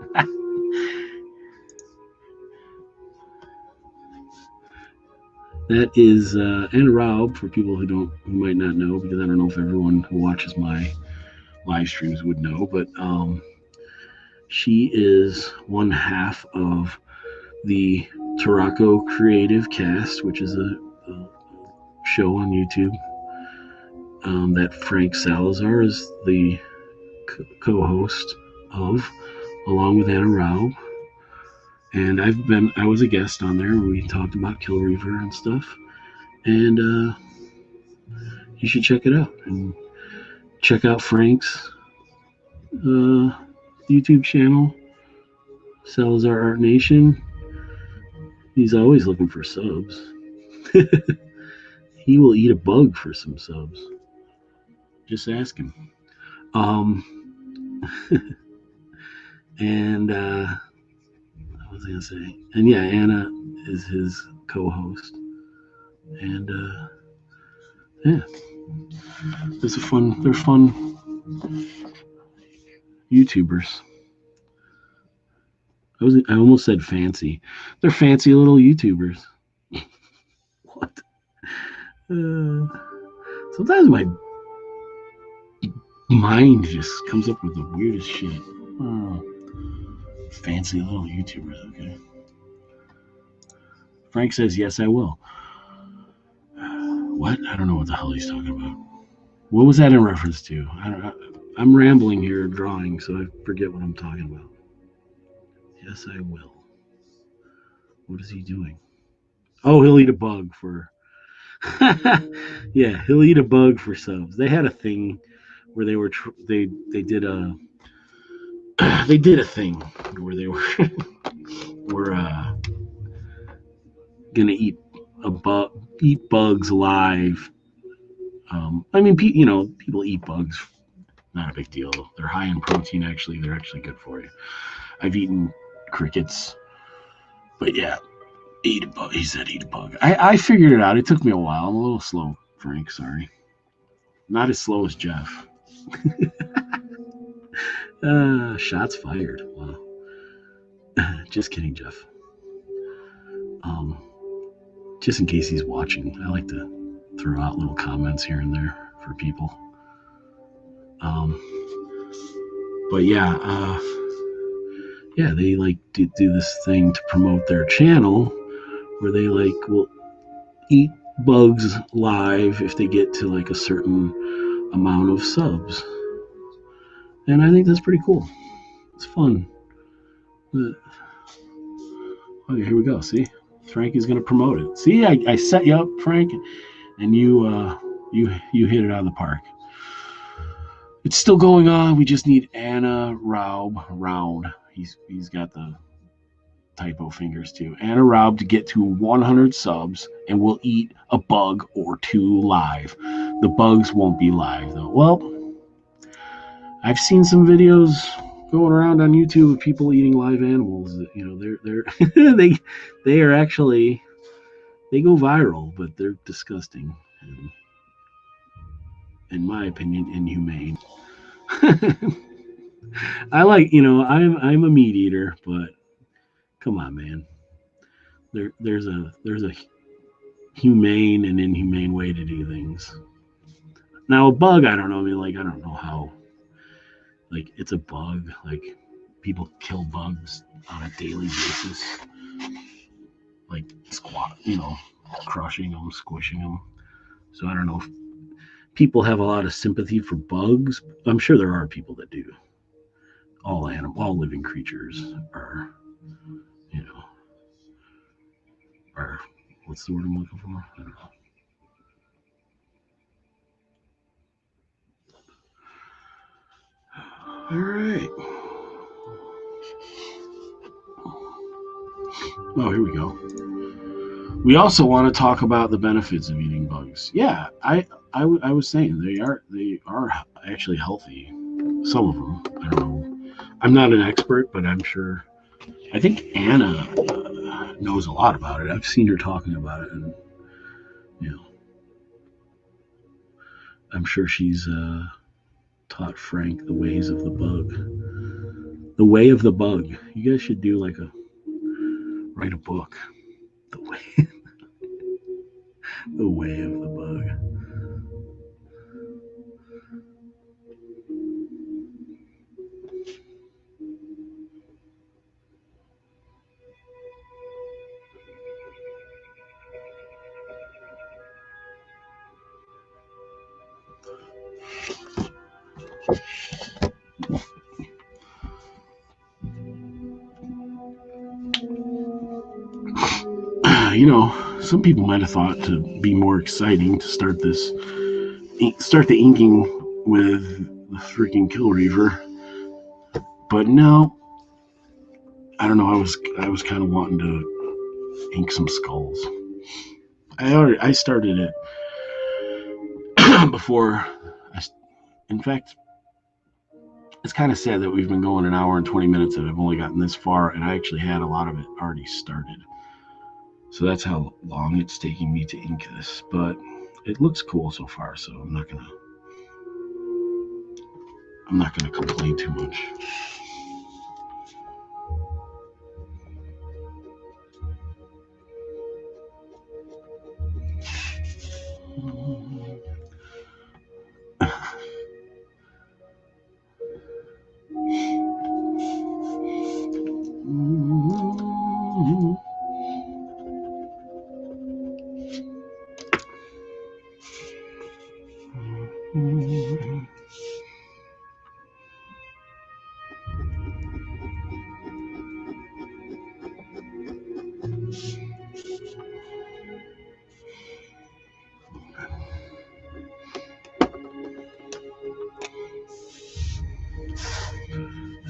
That is Anna Raub, for people who might not know, because I don't know if everyone who watches my live streams would know, but she is one half of the Tarako Creative Cast, which is a show on YouTube that Frank Salazar is the co-host of, along with Anna Raub. And I was a guest on there. We talked about Kill Reaver and stuff. And you should check it out. And check out Frank's YouTube channel, Salazar Art Nation. He's always looking for subs. He will eat a bug for some subs. Just ask him. And was I gonna say? And yeah, Anna is his co-host, and yeah, it's a fun. They're fun YouTubers. I almost said fancy. They're fancy little YouTubers. What? Uh, Sometimes my mind just comes up with the weirdest shit. Oh, fancy little YouTubers. Okay. Frank says yes, I will. What? I don't know what the hell he's talking about. What was that in reference to? I'm rambling here, drawing, so I forget what I'm talking about. Yes, I will. What is he doing? Oh, he'll eat a bug for. Yeah, he'll eat a bug for subs. They had a thing where they were they did a they did a thing where they were were gonna eat bugs live. I mean, people eat bugs. Not a big deal. They're high in protein. Actually, they're actually good for you. I've eaten crickets, but yeah, eat a bug. He said eat a bug. I figured it out. It took me a while. I'm a little slow, Frank. Sorry. Not as slow as Jeff. Shots fired. Wow. Just kidding, Jeff. Um, just in case he's watching, I like to throw out little comments here and there for people. But yeah, they like do this thing to promote their channel where they like will eat bugs live if they get to like a certain amount of subs, and I think that's pretty cool. It's fun. Okay, here we go. See, Frank is going to promote it. See, I set you up, Frank, and you hit it out of the park. It's still going on. We just need Anna Round. He's got the typo fingers too. Anna Raub to get to 100 subs, and we'll eat a bug or two live. The bugs won't be live though. Well, I've seen some videos going around on YouTube of people eating live animals. You know, they're they are actually they go viral, but they're disgusting and, in my opinion, inhumane. I like, I'm a meat eater, but come on, man. There's a humane and inhumane way to do things. Now a bug, I don't know. I mean, like I don't know how. Like it's a bug. Like people kill bugs on a daily basis. Like crushing them, squishing them. So I don't know if people have a lot of sympathy for bugs. I'm sure there are people that do. All living creatures are, are what's the word I'm looking for? I don't know. All right. Oh, here we go. We also want to talk about the benefits of eating bugs. Yeah, I was saying they are actually healthy. Some of them. I don't know. I'm not an expert, but I'm sure. I think Anna knows a lot about it. I've seen her talking about it, and I'm sure she's taught Frank the ways of the bug. The way of the bug. You guys should do write a book. The way, the way of the bug. Some people might have thought to be more exciting to start the inking with the freaking Kill Reaver, but no, I don't know. I was kind of wanting to ink some skulls. I started it before. In fact, it's kind of sad that we've been going an hour and 20 minutes and I've only gotten this far, and I actually had a lot of it already started. So that's how long it's taking me to ink this, but it looks cool so far, so I'm not gonna complain too much.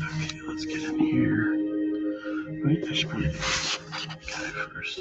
Okay, let's get in here. Wait, I should probably do this guy first.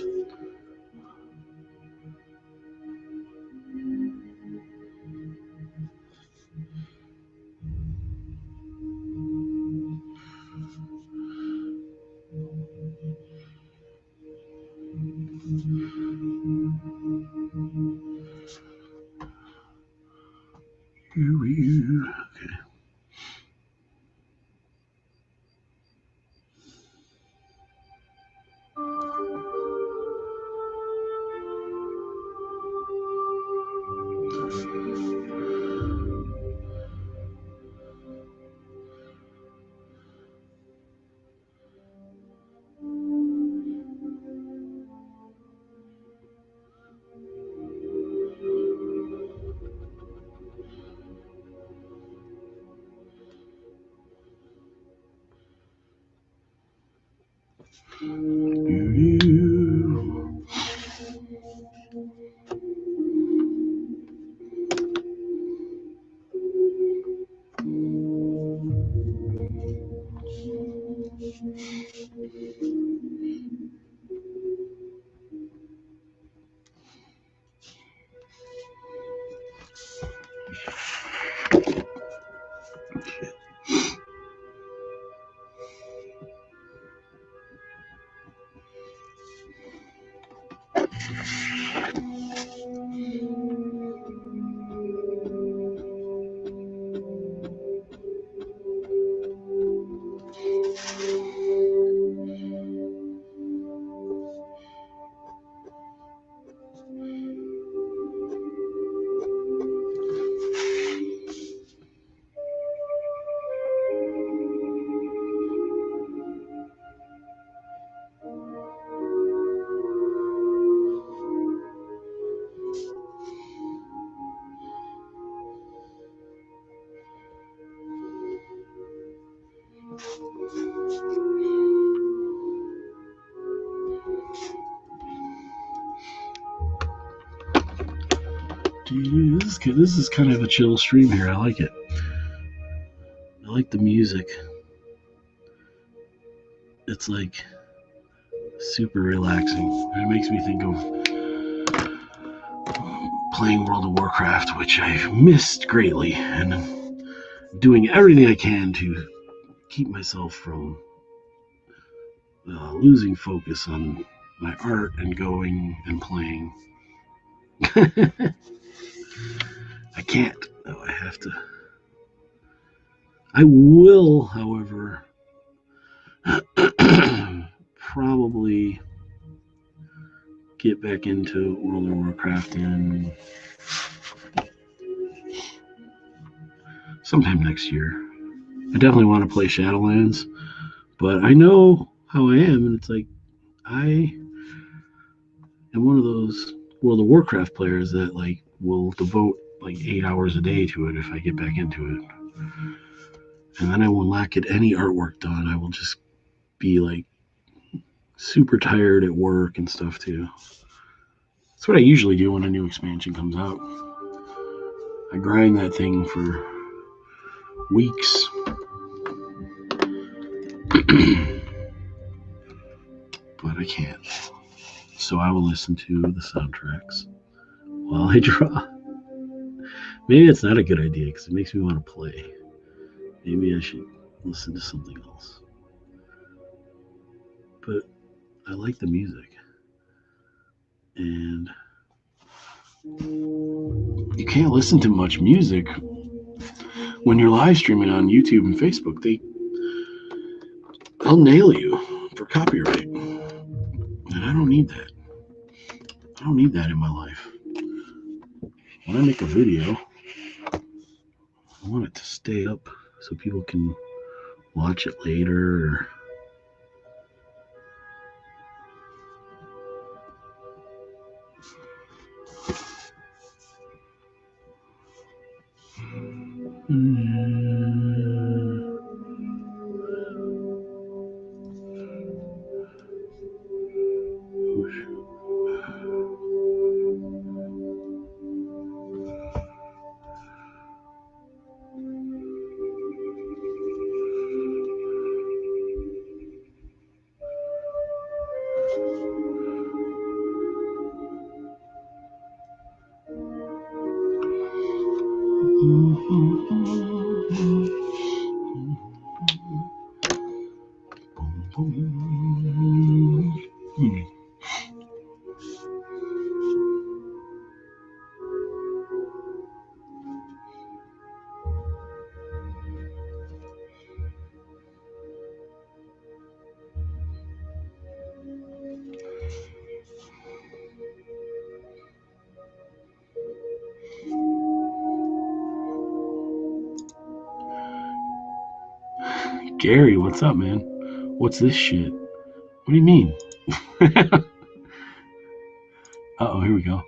Okay. Dude, this is kind of a chill stream here. I like it. I like the music. It's like super relaxing. It makes me think of playing World of Warcraft, which I've missed greatly, and doing everything I can to keep myself from losing focus on my art and going and playing. I can't. No, I have to. I will, however, probably get back into World of Warcraft in sometime next year. I definitely want to play Shadowlands, but I know how I am, and it's like I am one of those World of Warcraft players that like will devote like 8 hours a day to it if I get back into it. And then I will not get any artwork done. I will just be like super tired at work and stuff too. That's what I usually do when a new expansion comes out. I grind that thing for weeks. But I can't. So I will listen to the soundtracks while I draw. Maybe it's not a good idea because it makes me want to play. Maybe I should listen to something else. But I like the music. And you can't listen to much music when you're live streaming on YouTube and Facebook. They'll nail you for copyright. And I don't need that. I don't need that in my life. When I make a video, I want it to stay up so people can watch it later. Gary, what's up, man? What's this shit? What do you mean? Uh-oh, here we go.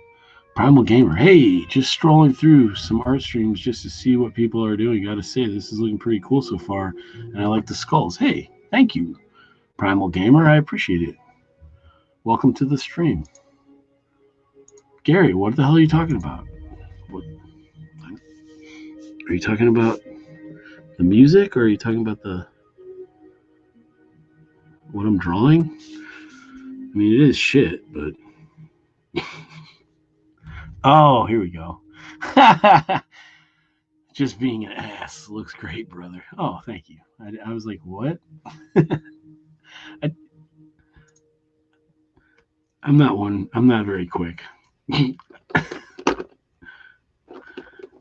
Primal Gamer. Hey, just strolling through some art streams just to see what people are doing. Gotta say, this is looking pretty cool so far. And I like the skulls. Hey, thank you, Primal Gamer. I appreciate it. Welcome to the stream. Gary, what the hell are you talking about? What, are you talking about the music, or are you talking about what I'm drawing? I mean, it is shit, but... Oh, here we go. Just being an ass looks great, brother. Oh, thank you. I was like, what? I'm not very quick.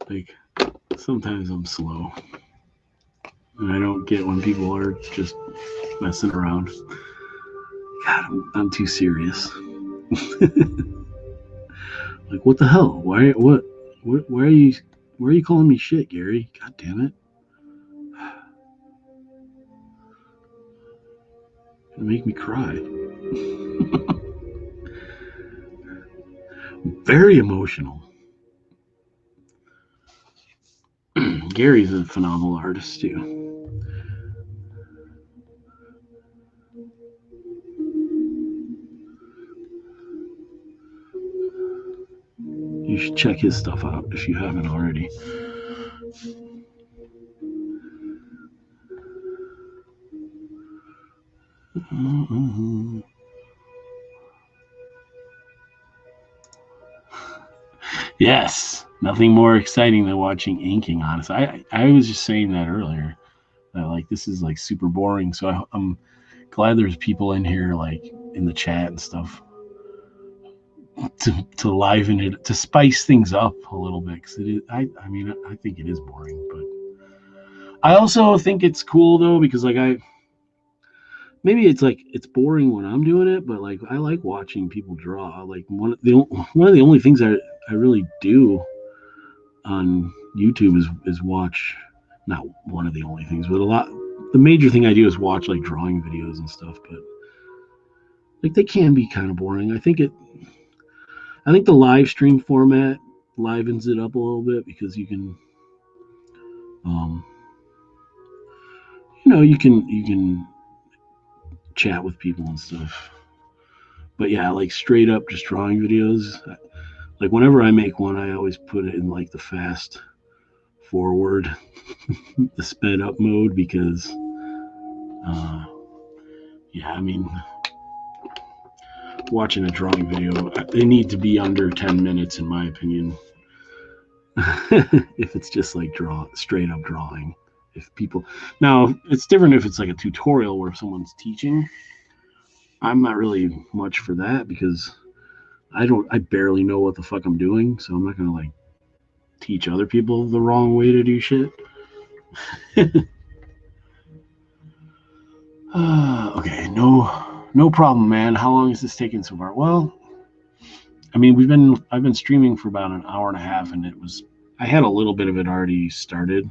Like, sometimes I'm slow. And I don't get when people are just messing around. God, I'm too serious. Like, what the hell? Why are you calling me shit, Gary? God damn it. It'll make me cry. Very emotional. Gary's a phenomenal artist too. You should check his stuff out if you haven't already. Yes, nothing more exciting than watching inking, honestly. I was just saying that earlier. That, like, this is like super boring. So I'm glad there's people in here, like in the chat and stuff, to liven it, to spice things up a little bit. Because I mean, I think it is boring, but I also think it's cool though, because like maybe it's like it's boring when I'm doing it, but like I like watching people draw. Like one of the only things I really do on YouTube is watch. Not one of the only things, but the major thing I do is watch like drawing videos and stuff. But like they can be kind of boring. I think the live stream format livens it up a little bit, because you can you can chat with people and stuff. But yeah, like straight up just drawing videos, like whenever I make one, I always put it in like the fast forward, the sped up mode, because yeah, I mean, watching a drawing video, they need to be under 10 minutes in my opinion. If it's just like straight up drawing, if people now, it's different if it's like a tutorial where someone's teaching. I'm not really much for that because I barely know what the fuck I'm doing, so I'm not gonna like teach other people the wrong way to do shit. Okay, no problem, man. How long is this taking so far? Well, I mean, I've been streaming for about an hour and a half, and I had a little bit of it already started.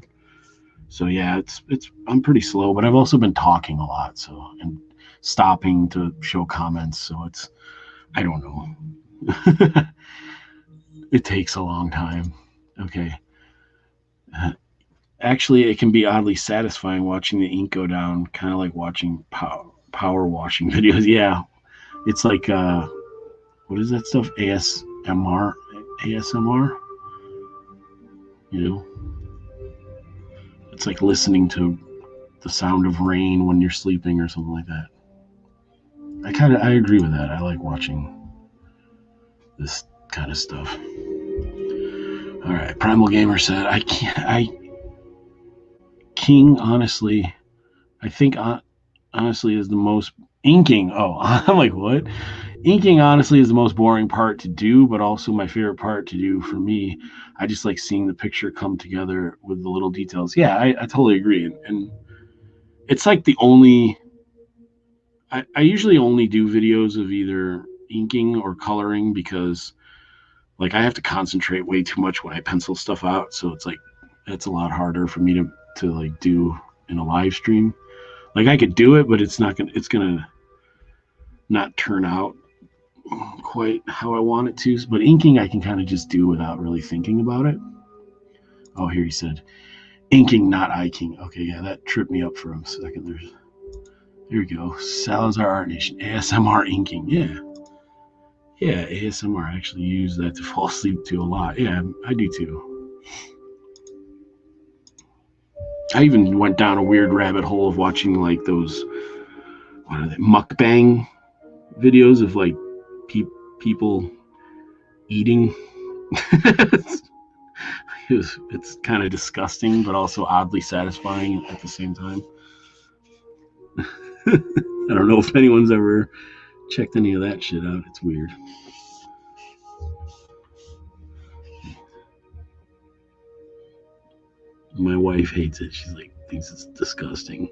So yeah, it's I'm pretty slow, but I've also been talking a lot, so and stopping to show comments, so I don't know. It takes a long time. Okay. Actually, it can be oddly satisfying watching the ink go down, kind of like watching power washing videos. Yeah, it's like what is that stuff? ASMR. You know, it's like listening to the sound of rain when you're sleeping or something like that. I agree with that. I like watching this kind of stuff. All right, Primal Gamer said, "I can't. I King honestly, I think honestly is the most inking. Oh, I'm like what? Inking honestly is the most boring part to do, but also my favorite part to do for me. I just like seeing the picture come together with the little details. Yeah, I totally agree. And it's like the only. I usually only do videos of either inking or coloring because like I have to concentrate way too much when I pencil stuff out. So it's like it's a lot harder for me to like do in a live stream. Like I could do it, but it's gonna not turn out quite how I want it to. But inking I can kind of just do without really thinking about it. Oh, here he said inking, not iking. Okay, yeah, that tripped me up for a second. There we go. Salazar Art Nation ASMR inking. Yeah, ASMR. I actually use that to fall asleep to a lot. Yeah, I do too. I even went down a weird rabbit hole of watching like those what are they mukbang videos of like people eating. It's kind of disgusting, but also oddly satisfying at the same time. I don't know if anyone's ever checked any of that shit out. It's weird. My wife hates it. She's like, thinks it's disgusting.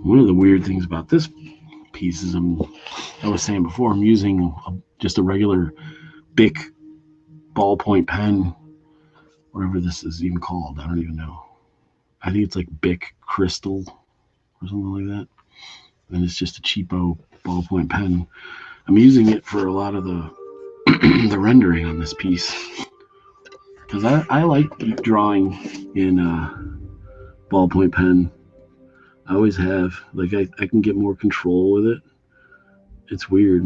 One of the weird things about this piece is I was saying before, I'm using just a regular Bic ballpoint pen, whatever this is even called. I don't even know. I think it's like Bic Crystal or something like that. And it's just a cheapo ballpoint pen. I'm using it for a lot of the the rendering on this piece because I like drawing in ballpoint pen. I always have. Like I can get more control with it. It's weird.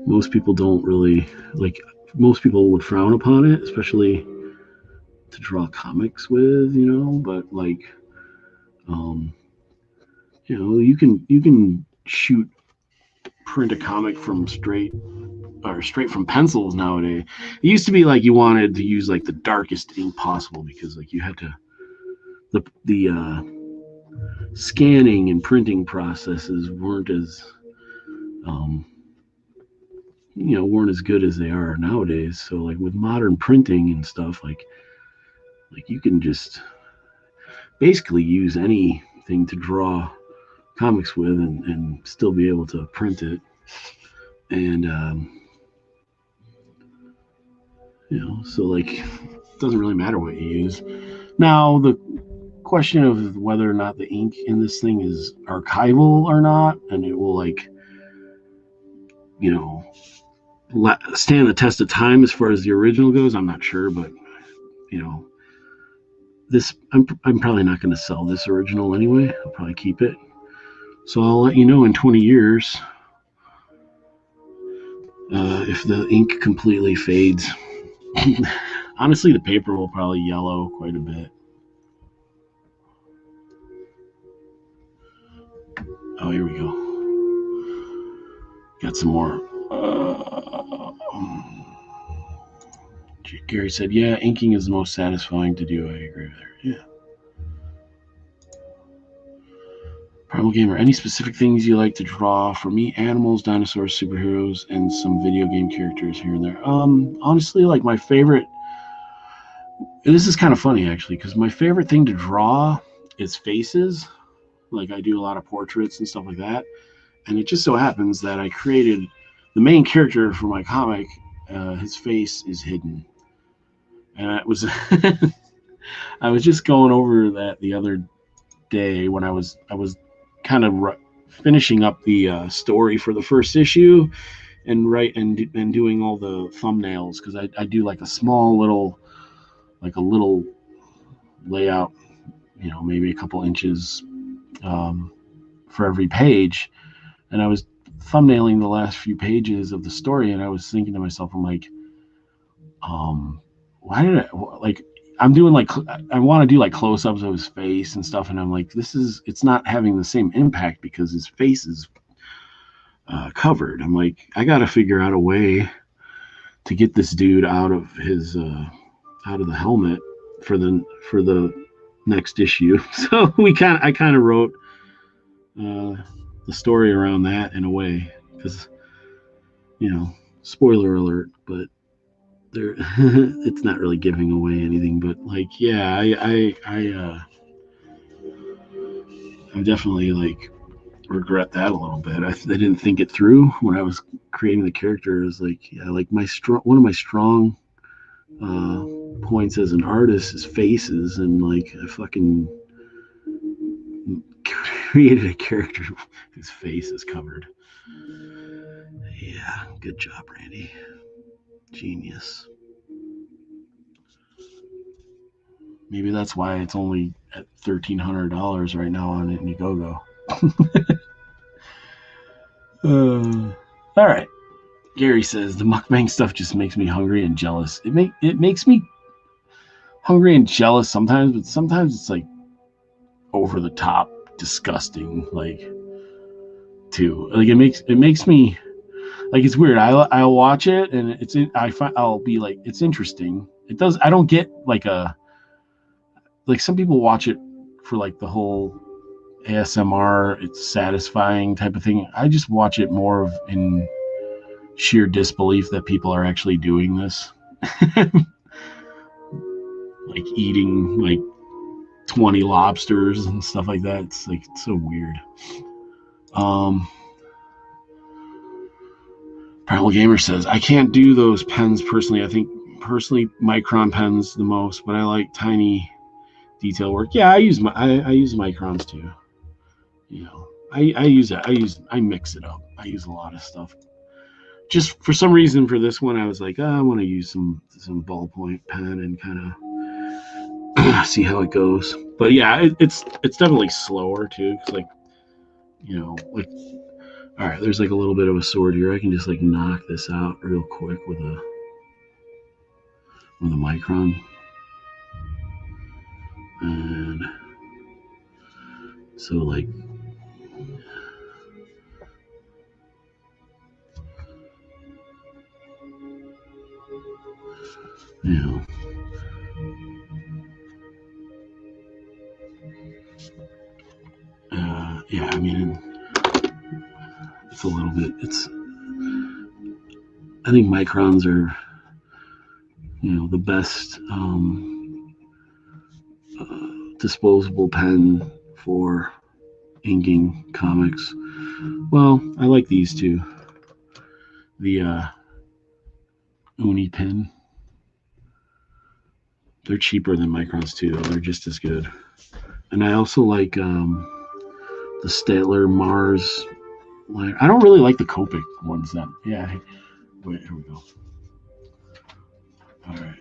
Most people don't really like. Most people would frown upon it, especially to draw comics with, But like, um, you can print a comic from straight from pencils nowadays. It used to be like you wanted to use like the darkest ink possible because like you had to the scanning and printing processes weren't as um, weren't as good as they are nowadays. So like with modern printing and stuff, like you can just basically use anything to draw comics with and still be able to print it. And So like, it doesn't really matter what you use. Now, the question of whether or not the ink in this thing is archival or not, and it will like, you know, stand the test of time as far as the original goes, I'm not sure, but you know, this I'm probably not going to sell this original anyway. I'll probably keep it. So I'll let you know in 20 years if the ink completely fades. Honestly, the paper will probably yellow quite a bit. Oh, here we go. Got some more. Gary said, yeah, inking is the most satisfying to do. I agree with her. Yeah. Primal Gamer, any specific things you like to draw? For me, animals, dinosaurs, superheroes, and some video game characters here and there. Honestly, like my favorite, this is kind of funny actually, because my favorite thing to draw is faces. Like I do a lot of portraits and stuff like that. And it just so happens that I created the main character for my comic. His face is hidden. And it was, I was just going over that the other day when I was kind of finishing up the story for the first issue and doing all the thumbnails because I do like a small little layout, maybe a couple inches for every page, and I was thumbnailing the last few pages of the story, and I was thinking to myself, I'm like, why did I like? I'm doing like I want to do like close-ups of his face and stuff, and I'm like, it's not having the same impact because his face is covered. I'm like, I got to figure out a way to get this dude out of the helmet for the next issue. So I kind of wrote the story around that in a way because spoiler alert, but there it's not really giving away anything. But like, yeah, I'm definitely like regret that a little bit. I didn't think it through when I was creating the character. It was like, yeah, like one of my strong points as an artist is faces, and like I fucking created a character whose face is covered. Yeah, good job, Randy. Genius. Maybe that's why it's only at $1,300 right now on Indiegogo. All right. Gary says the mukbang stuff just makes me hungry and jealous. It makes me hungry and jealous sometimes, but sometimes it's like over the top, disgusting. Like, too. Like it makes me like it's weird. I'll watch it and I'll be like it's interesting. It does. I don't get like some people watch it for like the whole ASMR. It's satisfying type of thing. I just watch it more of in sheer disbelief that people are actually doing this. Like eating like 20 lobsters and stuff like that. It's like it's so weird. Primal Gamer says, I can't do those pens personally. I think personally Micron pens the most, but I like tiny detail work. Yeah, I use Microns too. I mix it up. I use a lot of stuff. Just for some reason for this one, I was like, I want to use some ballpoint pen and kind of see how it goes. But yeah, it's definitely slower too. Cause like, like, all right, there's like a little bit of a sword here. I can just like knock this out real quick with a Micron. And so like, yeah, I mean, it's a little bit, I think microns are, the best disposable pen for inking comics. Well, I like these two. The Uni pen. They're cheaper than Microns too, though. They're just as good. And I also like the Statler Mars. I don't really like the Copic ones. Wait, here we go. All right.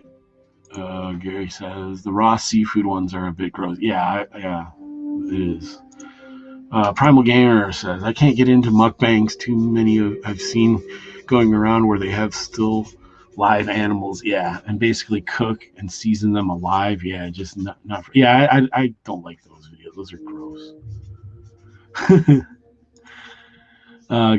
Gary says the raw seafood ones are a bit gross. Yeah, it is. Primal Gamer says I can't get into mukbangs. Too many I've seen going around where they have still live animals. Yeah, and basically cook and season them alive. Yeah, just not. Yeah, I don't like those videos. Those are gross.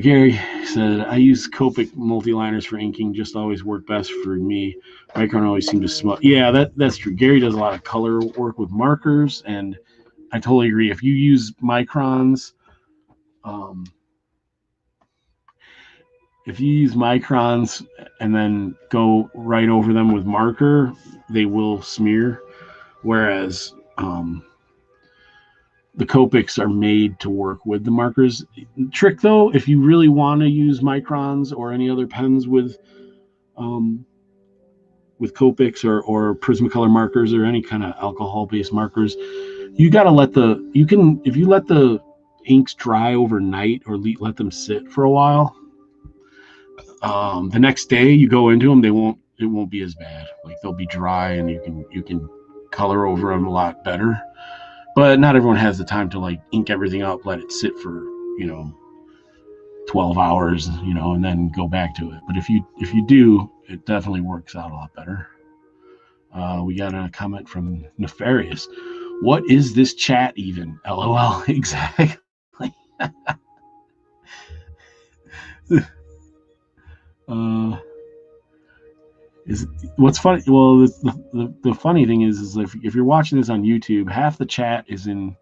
Gary said, I use Copic multi-liners for inking, just always work best for me. Micron always seem to smell. Yeah, that's true. Gary does a lot of color work with markers, and I totally agree. If you use Microns, and then go right over them with marker, they will smear. Whereas the Copics are made to work with the markers. Trick though, if you really want to use Microns or any other pens with Copics or Prismacolor markers or any kind of alcohol-based markers, you got to if you let the inks dry overnight or let them sit for a while, the next day you go into them, it won't be as bad. Like they'll be dry and you can color over them a lot better. But not everyone has the time to like ink everything up, let it sit for 12 hours, and then go back to it. But if you do, it definitely works out a lot better. We got a comment from Nefarious. What is this chat even? LOL. Exactly. What's funny? Well, the funny thing is if you're watching this on YouTube, half the chat is in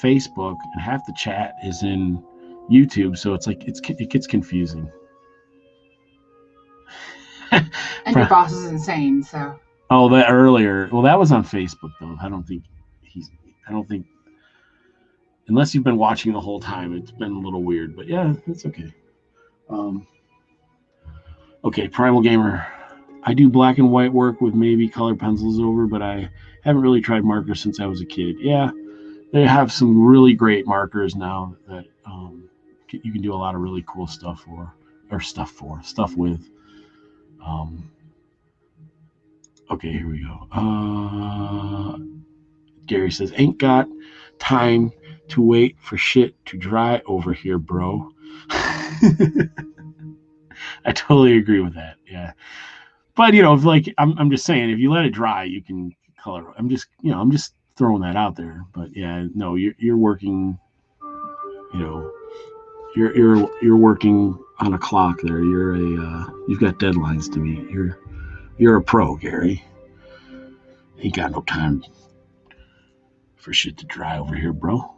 Facebook and half the chat is in YouTube. So it's like it gets confusing. And your boss is insane. So. Oh, that earlier. Well, that was on Facebook though. I don't think unless you've been watching the whole time, it's been a little weird. But yeah, it's okay. Okay, Primal Gamer. I do black and white work with maybe color pencils over, but I haven't really tried markers since I was a kid. Yeah, they have some really great markers now that you can do a lot of really cool stuff with. Okay, here we go. Gary says, ain't got time to wait for shit to dry over here, bro. I totally agree with that. Yeah. But I'm just saying, if you let it dry, you can color. I'm just throwing that out there. But yeah, no, you're working, you're working on a clock there. You've got deadlines to meet. You're a pro, Gary. Ain't got no time for shit to dry over here, bro.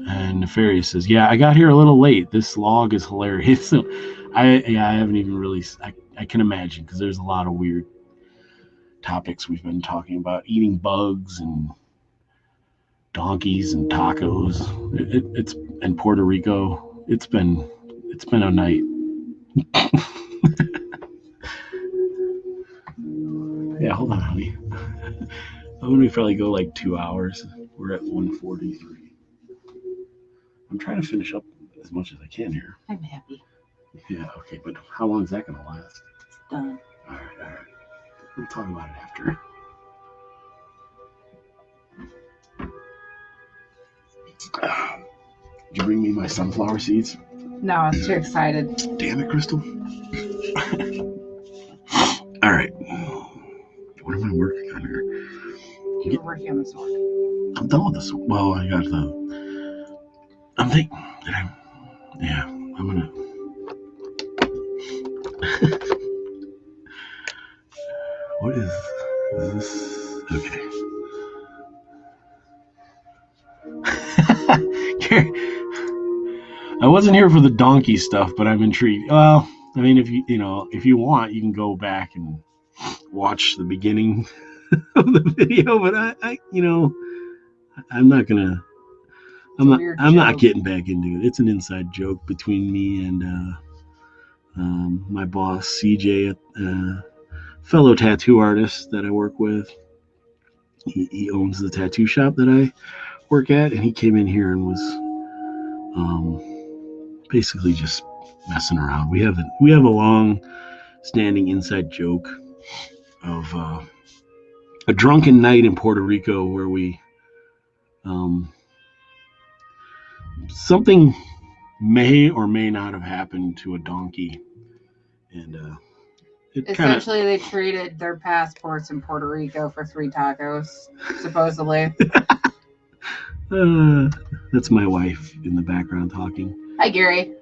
And Nefarious says, yeah, I got here a little late. This log is hilarious. So I haven't even really, I can imagine, because there's a lot of weird topics we've been talking about, eating bugs and donkeys and tacos. It's in Puerto Rico. It's been a night. Yeah, hold on, honey. I'm gonna probably go like 2 hours. We're at 1:43. I'm trying to finish up as much as I can here. I'm happy. Yeah, okay, but how long is that gonna last? It's done. All right. We'll talk about it after. Did you bring me my sunflower seeds? No, I was too excited. Damn it, Crystal. All right. What am I working on here? You were working on the sword. I'm done with this. Well, I got I'm thinking that I'm gonna. What is this? Okay. I wasn't here for the donkey stuff, but I'm intrigued. Well, I mean, if you want, you can go back and watch the beginning of the video. But I'm not gonna. I'm not getting back into it. It's an inside joke between me and My boss, CJ, fellow tattoo artist that I work with, he owns the tattoo shop that I work at, and he came in here and was basically just messing around. We have a long standing inside joke of a drunken night in Puerto Rico where we something may or may not have happened to a donkey, and it kind of Essentially, they traded their passports in Puerto Rico for 3 tacos, supposedly. that's my wife in the background talking. Hi, Gary.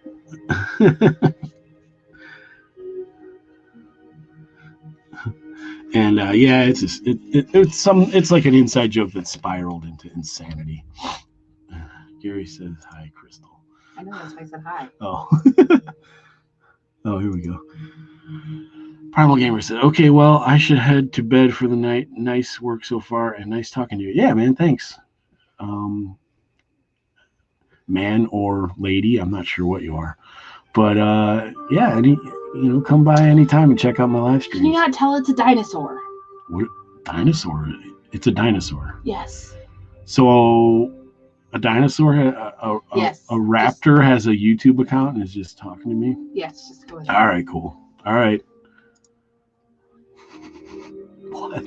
And yeah, it's just, it's like an inside joke that spiraled into insanity. Gary says hi, Crystal. I know, that's why I said hi. Oh. Oh, here we go. Primal Gamer said, okay, well, I should head to bed for the night. Nice work so far, and nice talking to you. Yeah, man, thanks. Man or lady, I'm not sure what you are. But yeah, come by anytime and check out my live streams. Can you not tell it's a dinosaur? What dinosaur? It's a dinosaur. Yes. So a dinosaur, Yes. a raptor has a YouTube account and is just talking to me? Yes, just go with All right, cool. All right. What?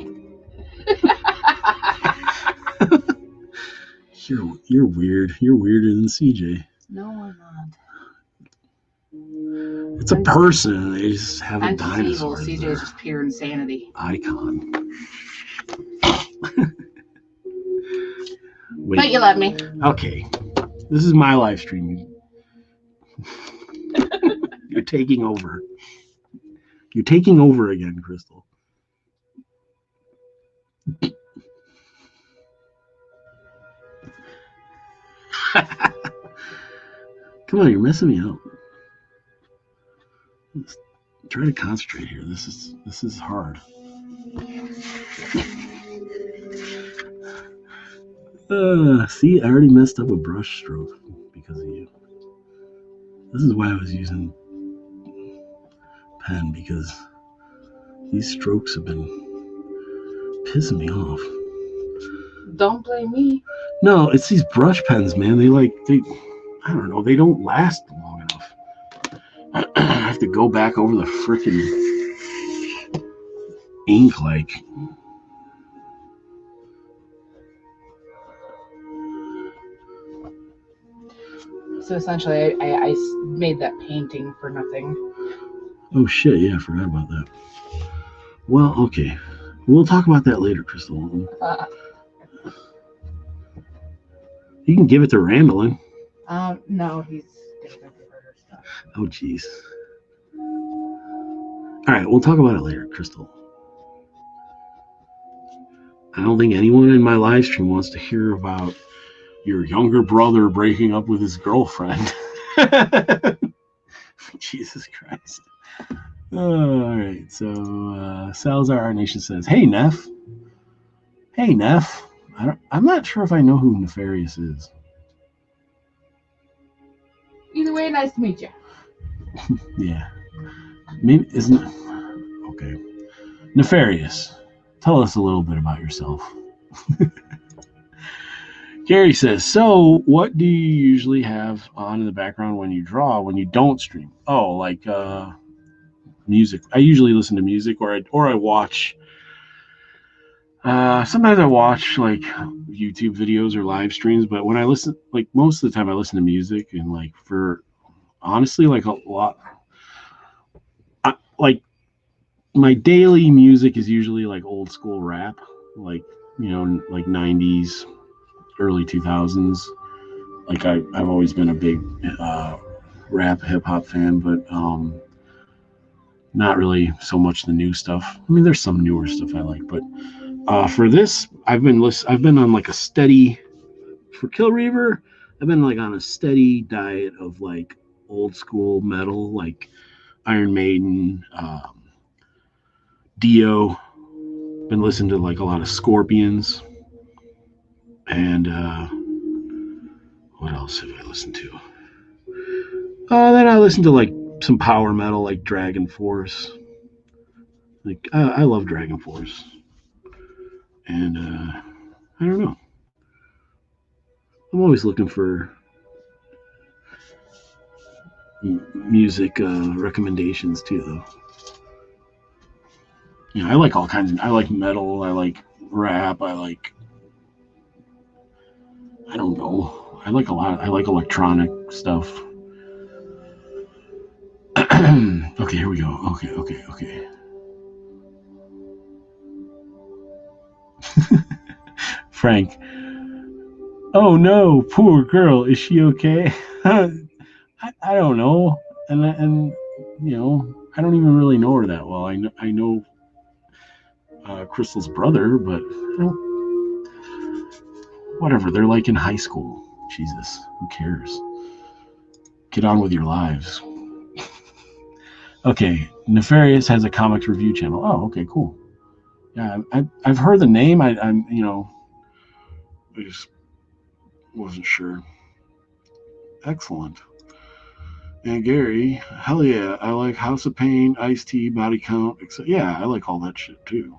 You're weird. You're weirder than CJ. No, I'm not. It's a person. They just have a I'm just dinosaur. evil. CJ is just pure insanity. Icon. Wait. But you love me. Okay. This is my live stream. You're taking over. You're taking over again, Crystal. Come on, you're messing me up. Let's try to concentrate here. This is hard. See, I already messed up a brush stroke because of you. This is why I was using pen, because these strokes have been pissing me off. Don't blame me. No, it's these brush pens, man. They I don't know, they don't last long enough. I have to go back over the frickin' ink like. So essentially, I made that painting for nothing. Oh shit, yeah, I forgot about that. Well, okay. We'll talk about that later, Crystal. You can give it to Randallin. No, he's gonna go do harder stuff. Oh, jeez. All right, we'll talk about it later, Crystal. I don't think anyone in my live stream wants to hear about your younger brother breaking up with his girlfriend. Jesus Christ. All right, so Salazar Art Nation says, hey, Neff. Hey, Neff. I'm not sure if I know who Nefarious is. Either way, nice to meet you. Yeah. Maybe isn't okay. Nefarious. Tell us a little bit about yourself. Gary says, so what do you usually have on in the background when you draw when you don't stream? Oh, like music. I usually listen to music or I watch. Sometimes I watch like YouTube videos or live streams, but when I listen, like most of the time I listen to music, and like for honestly, like a lot, like my daily music is usually like old school rap, like, like 90s, early 2000s. Like I've always been a big rap hip hop fan, but not really so much the new stuff. I mean, there's some newer stuff I like, but for this, I've been on like a steady, for Kill Reaver, I've been like on a steady diet of like old school metal, like Iron Maiden, Dio. Been listening to like a lot of Scorpions, and what else have I listened to? Then I listened to like some power metal like Dragon Force. Like I love Dragon Force, and I don't know. I'm always looking for music recommendations too, though. You know, I like all kinds. I like metal. I like rap. I don't know. I like a lot. I like electronic stuff. Okay, here we go. Okay. Frank. Oh no, poor girl. Is she okay? I don't know. And you know, I don't even really know her that well. I know Crystal's brother, but whatever. They're like in high school. Jesus, who cares? Get on with your lives. Okay, Nefarious has a comics review channel. Oh, okay, cool. Yeah, I've heard the name. I'm I just wasn't sure. Excellent. And Gary, hell yeah, I like House of Pain, Ice T, Body Count. Yeah, I like all that shit too.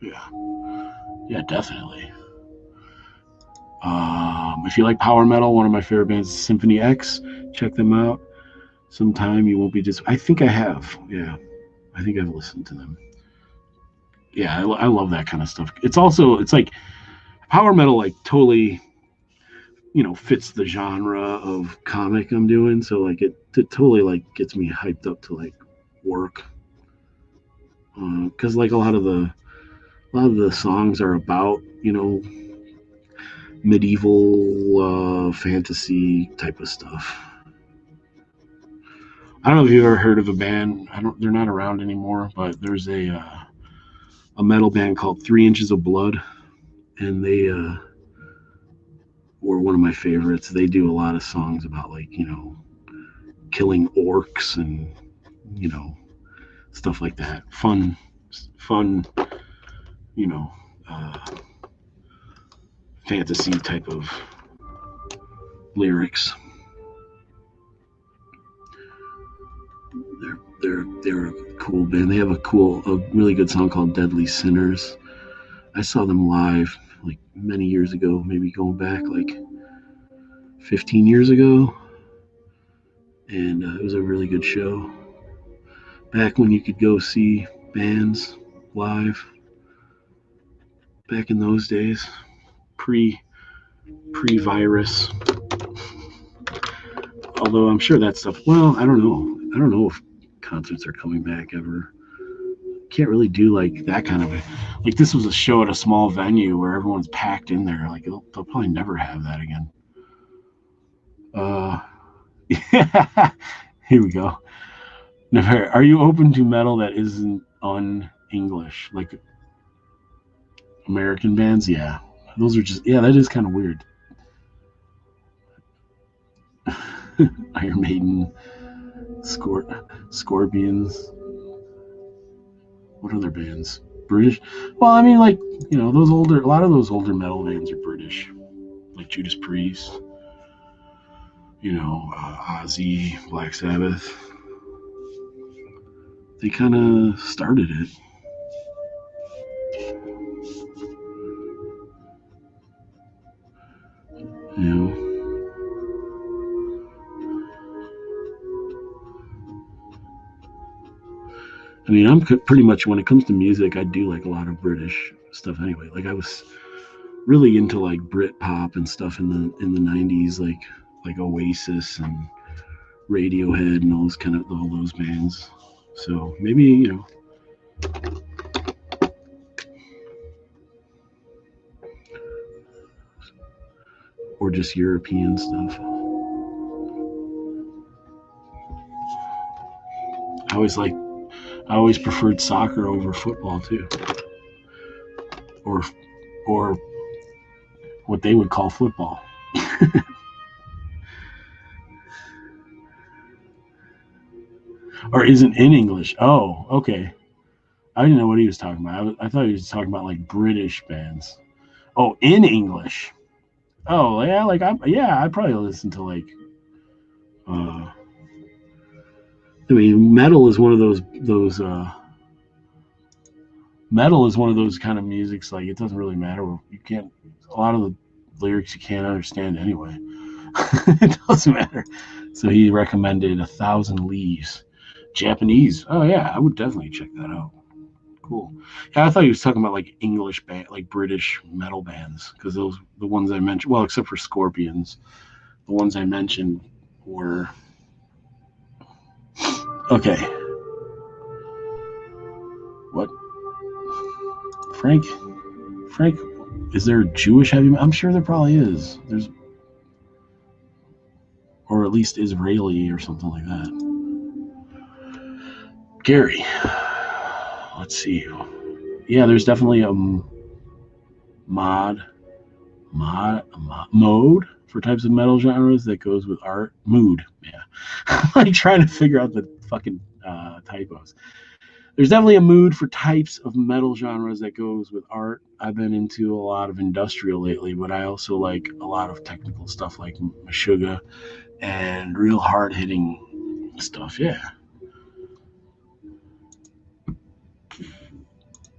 Yeah, definitely. If you like power metal, one of my favorite bands is Symphony X. Check them out. Sometime you won't be I think I have. Yeah, I think I've listened to them. Yeah, I love that kind of stuff. It's like power metal, like totally, fits the genre of comic I'm doing. So like it totally like gets me hyped up to like work. Because like a lot of the songs are about medieval fantasy type of stuff. I don't know if you've ever heard of a band. They're not around anymore, but there's a metal band called 3 Inches of Blood, and they were one of my favorites. They do a lot of songs about like killing orcs and stuff like that. Fun, uh, fantasy type of lyrics. They're a cool band. They have a really good song called Deadly Sinners. I saw them live like many years ago, maybe going back like 15 years ago, and it was a really good show. Back when you could go see bands live, back in those days, pre-virus. Although I'm sure that stuff. Well, I don't know. I don't know if concerts are coming back ever. Can't really do like that kind of like this was a show at a small venue where everyone's packed in there. Like they'll probably never have that again. Here we go. Never. Are you open to metal that isn't un-English, like American bands? Yeah, those are just that is kind of weird. Iron Maiden, Scorpions. What other bands? British? Well, I mean, like a lot of those older metal bands are British, like Judas Priest, Ozzy, Black Sabbath. They kind of started it. I mean, I'm pretty much when it comes to music, I do like a lot of British stuff anyway. Like I was really into like Brit pop and stuff in the 90s, like Oasis and Radiohead and all those bands. So maybe or just European stuff. I always preferred soccer over football too, or what they would call football. Or isn't in English. Oh, okay. I didn't know what he was talking about. I thought he was talking about like British bands. Oh, in English. Oh yeah, I probably listen to like I mean, metal is one of those kind of musics, like it doesn't really matter. You can't, a lot of the lyrics you can't understand anyway. It doesn't matter. So he recommended 1,000 Leaves. Japanese. Oh yeah, I would definitely check that out. Cool. Yeah, I thought he was talking about like English band, like British metal bands, because those the ones I mentioned. Well, except for Scorpions, the ones I mentioned were okay. What? Frank? Frank? Is there Jewish heavy metal? I'm sure there probably is. There's, or at least Israeli or something like that. Gary. Let's see. Yeah, there's definitely a mode for types of metal genres that goes with art. Mood. Yeah. I'm like trying to figure out the fucking typos. There's definitely a mood for types of metal genres that goes with art. I've been into a lot of industrial lately, but I also like a lot of technical stuff like Meshuggah and real hard hitting stuff. Yeah.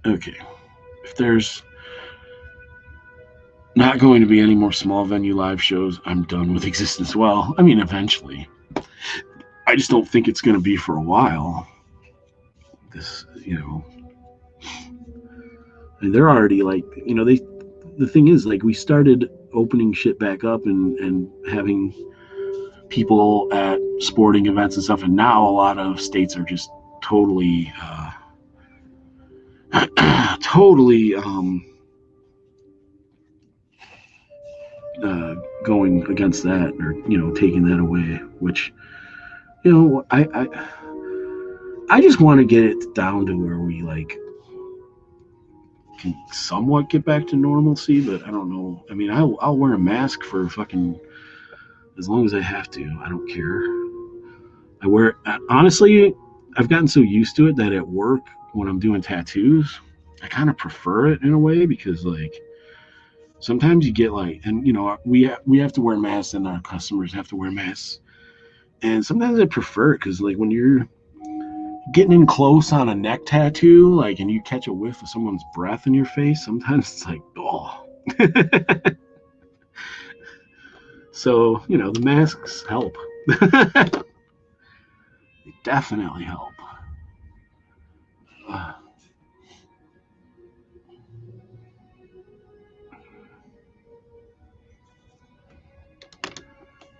Okay. If there's not going to be any more small venue live shows, I'm done with Existence. Well, I mean, eventually. I just don't think it's going to be for a while. This, they're already like, the thing is, like, we started opening shit back up and having people at sporting events and stuff, and now a lot of states are just totally, totally going against that, or taking that away, which I just want to get it down to where we like can somewhat get back to normalcy, but I don't know. I mean, I'll wear a mask for fucking as long as I have to. I don't care. Honestly, I've gotten so used to it that at work when I'm doing tattoos, I kind of prefer it in a way, because like sometimes you get like, and we have to wear masks and our customers have to wear masks, and sometimes I prefer it because like when you're getting in close on a neck tattoo, like, and you catch a whiff of someone's breath in your face, sometimes it's like, oh. So the masks help. They definitely help.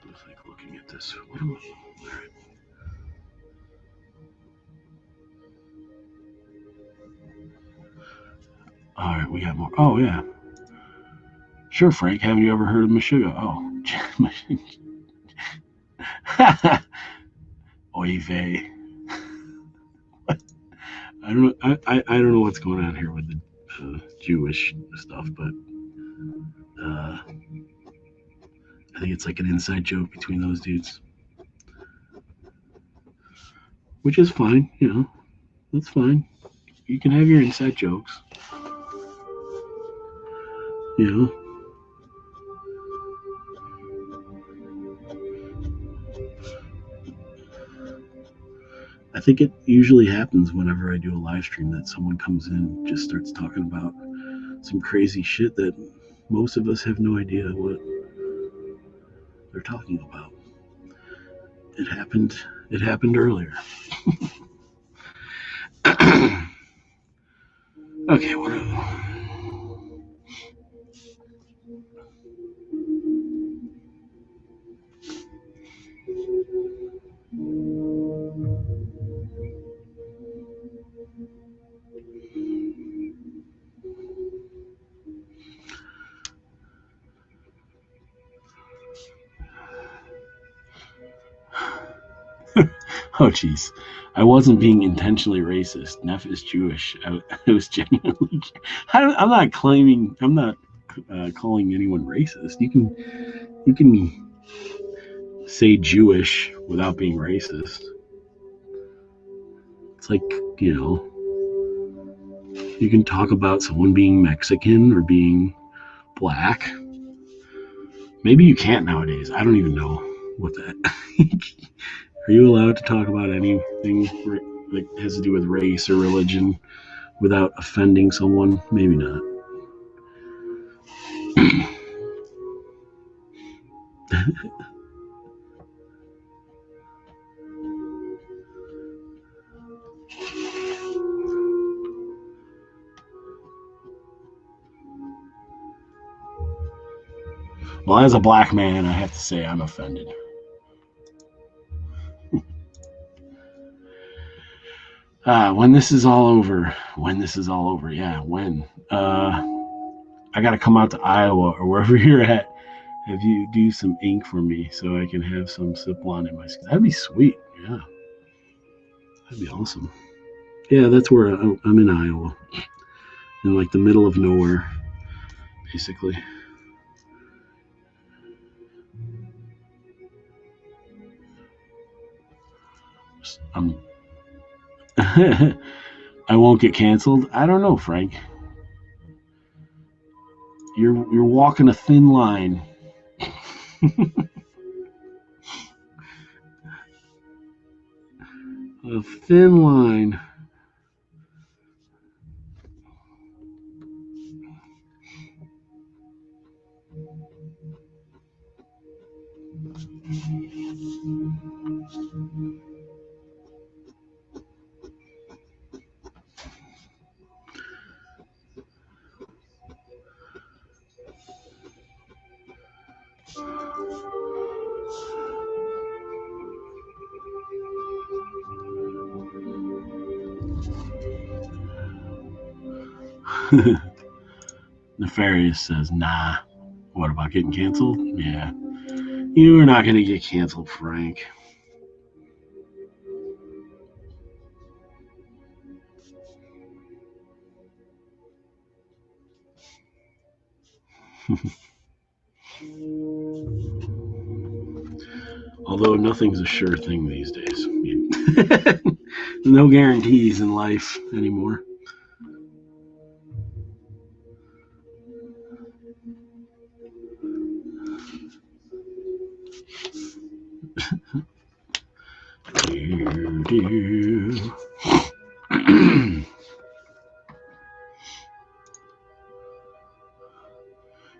Just like looking at this. What am I? All right, we got more. Oh yeah, sure, Frank. Haven't you ever heard of Meshuggah? Oh, oy vey. I don't know. I don't know what's going on here with the Jewish stuff, but I think it's like an inside joke between those dudes, which is fine. That's fine. You can have your inside jokes. I think it usually happens whenever I do a live stream that someone comes in and just starts talking about some crazy shit that most of us have no idea what they're talking about. It happened earlier. Okay, what oh jeez, I wasn't being intentionally racist. Neff is Jewish. I was genuinely. I'm not claiming. I'm not calling anyone racist. You can say Jewish without being racist. It's like you can talk about someone being Mexican or being black. Maybe you can't nowadays. I don't even know what that. Are you allowed to talk about anything that has to do with race or religion without offending someone? Maybe not. Well, as a black man, I have to say I'm offended. When this is all over, yeah, when. I got to come out to Iowa or wherever you're at. Have you do some ink for me so I can have some Ziplon in my skin? That'd be sweet. Yeah, that'd be awesome. Yeah, that's where I'm in Iowa, in like the middle of nowhere, basically. I won't get canceled. I don't know, Frank. You're walking a thin line. A thin line. Nefarious says, nah. What about getting canceled? Yeah. You're not going to get canceled, Frank. Although nothing's a sure thing these days. No guarantees in life anymore.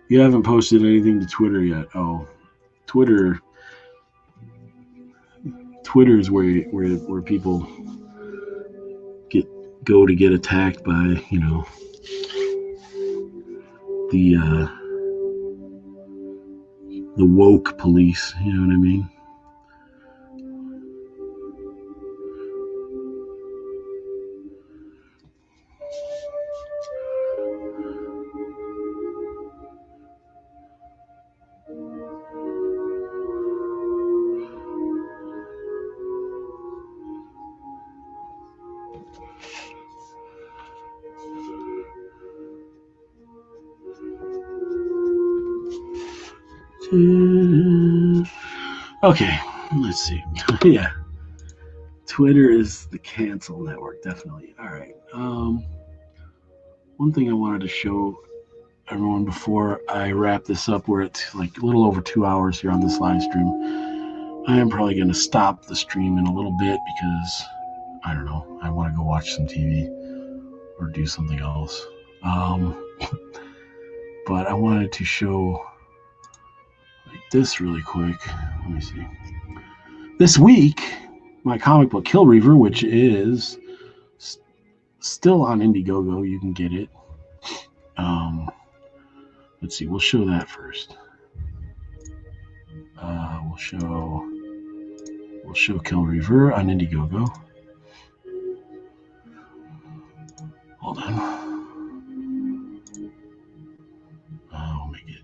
You haven't posted anything to Twitter yet. Oh, Twitter is where people go to get attacked by, you know, the woke police. You know what I mean? Okay, let's see. Yeah, Twitter is the cancel network, definitely. All right. One thing I wanted to show everyone before I wrap this up, we're at like a little over 2 hours here on this live stream. I am probably going to stop the stream in a little bit because I don't know. I want to go watch some TV or do something else. But I wanted to show like this really quick. Let me see. This week, my comic book Kill Reaver, which is still on Indiegogo, you can get it. Let's see, we'll show that first. We'll show Kill Reaver on Indiegogo. Hold on. I'll make it.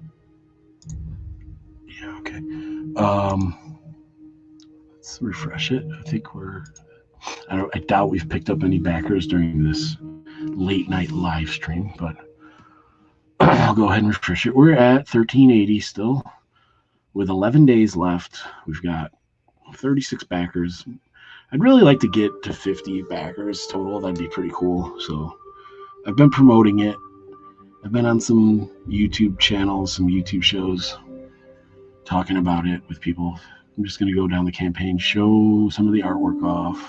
Yeah, okay. Let's refresh it. I think I doubt we've picked up any backers during this late night live stream, but I'll go ahead and refresh it. We're at 1380 still with 11 days left. We've got 36 backers. I'd really like to get to 50 backers total. That'd be pretty cool. So I've been promoting it. I've been on some YouTube channels, some YouTube shows talking about it with people. I'm just going to go down the campaign, show some of the artwork off.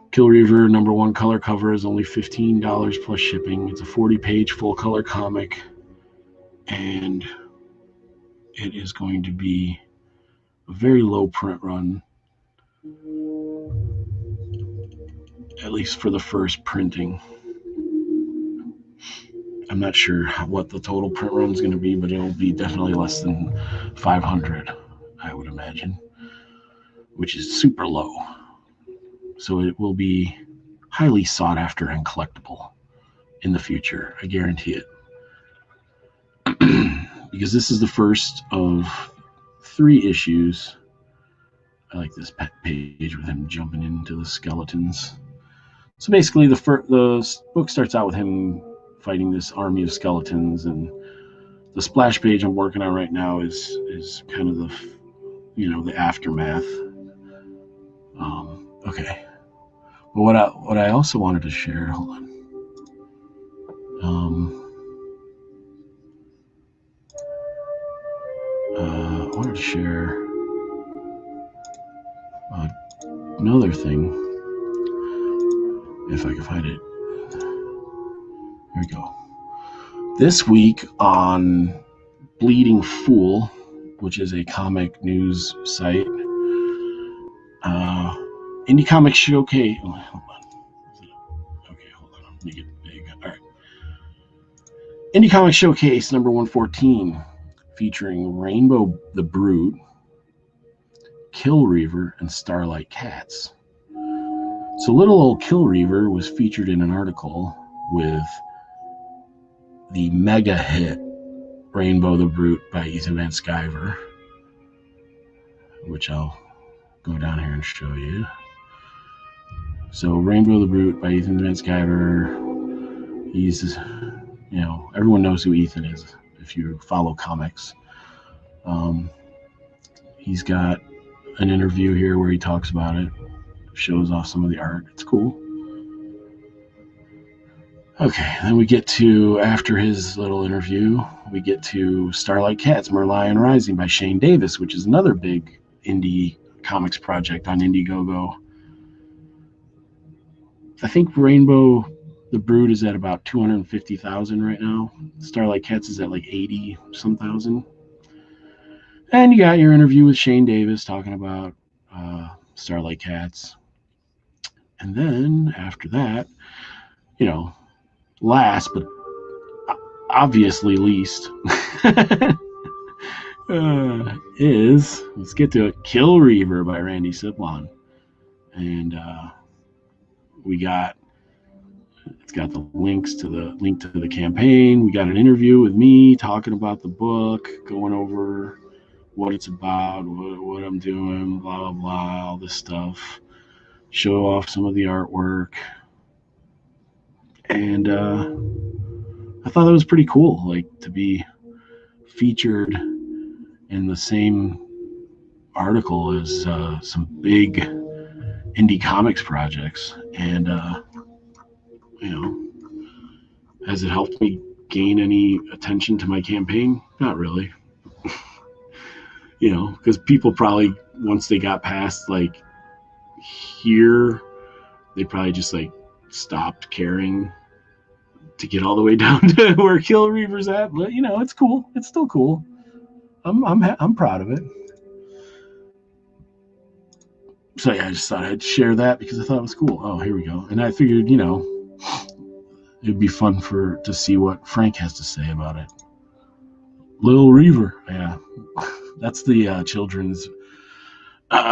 Kill Reaver #1 color cover is only $15 plus shipping. It's a 40-page full color comic, and it is going to be a very low print run, at least for the first printing. I'm not sure what the total print run is going to be, but it'll be definitely less than 500, I would imagine, which is super low. So it will be highly sought after and collectible in the future. I guarantee it. Because this is the first of 3 issues. I like this page with him jumping into the skeletons. So basically, the book starts out with him fighting this army of skeletons, and the splash page I'm working on right now is kind of the aftermath. Okay. But what I also wanted to share, hold on. I wanted to share another thing, if I can find it. Here we go. This week on Bleeding Fool, which is a comic news site, Indie Comics Showcase. Hold on. Okay, hold on. Let me get big. All right. Indie Comics Showcase #114, featuring Rainbow the Brute, Kill Reaver, and Starlight Cats. So little old Kill Reaver was featured in an article with the mega hit Rainbow the Brute by Ethan Van Sciver, which I'll go down here and show you. So Rainbow the Brute by Ethan Van Sciver. He's, everyone knows who Ethan is if you follow comics. He's got an interview here where he talks about it, shows off some of the art. It's cool. Okay, then we get to, after his little interview, we get to Starlight Cats, Merlion Rising by Shane Davis, which is another big indie comics project on Indiegogo. I think Rainbow the Brood is at about 250,000 right now. Starlight Cats is at like 80-some thousand. And you got your interview with Shane Davis talking about Starlight Cats. And then after that, last but obviously least let's get to it, Kill Reaver by Randy Siplon. And it's got the link to the campaign. We got an interview with me talking about the book, going over what it's about, what I'm doing, blah blah blah, all this stuff. Show off some of the artwork. And I thought that was pretty cool, like to be featured in the same article as some big indie comics projects. And has it helped me gain any attention to my campaign? Not really. Because people probably, once they got past like here, they probably just like stopped caring to get all the way down to where Kill Reaver's at. But it's cool. It's still cool. I'm proud of it. So yeah, I just thought I'd share that because I thought it was cool. Oh, here we go. And I figured, it'd be fun to see what Frank has to say about it. Lil Reaver, yeah, that's the children's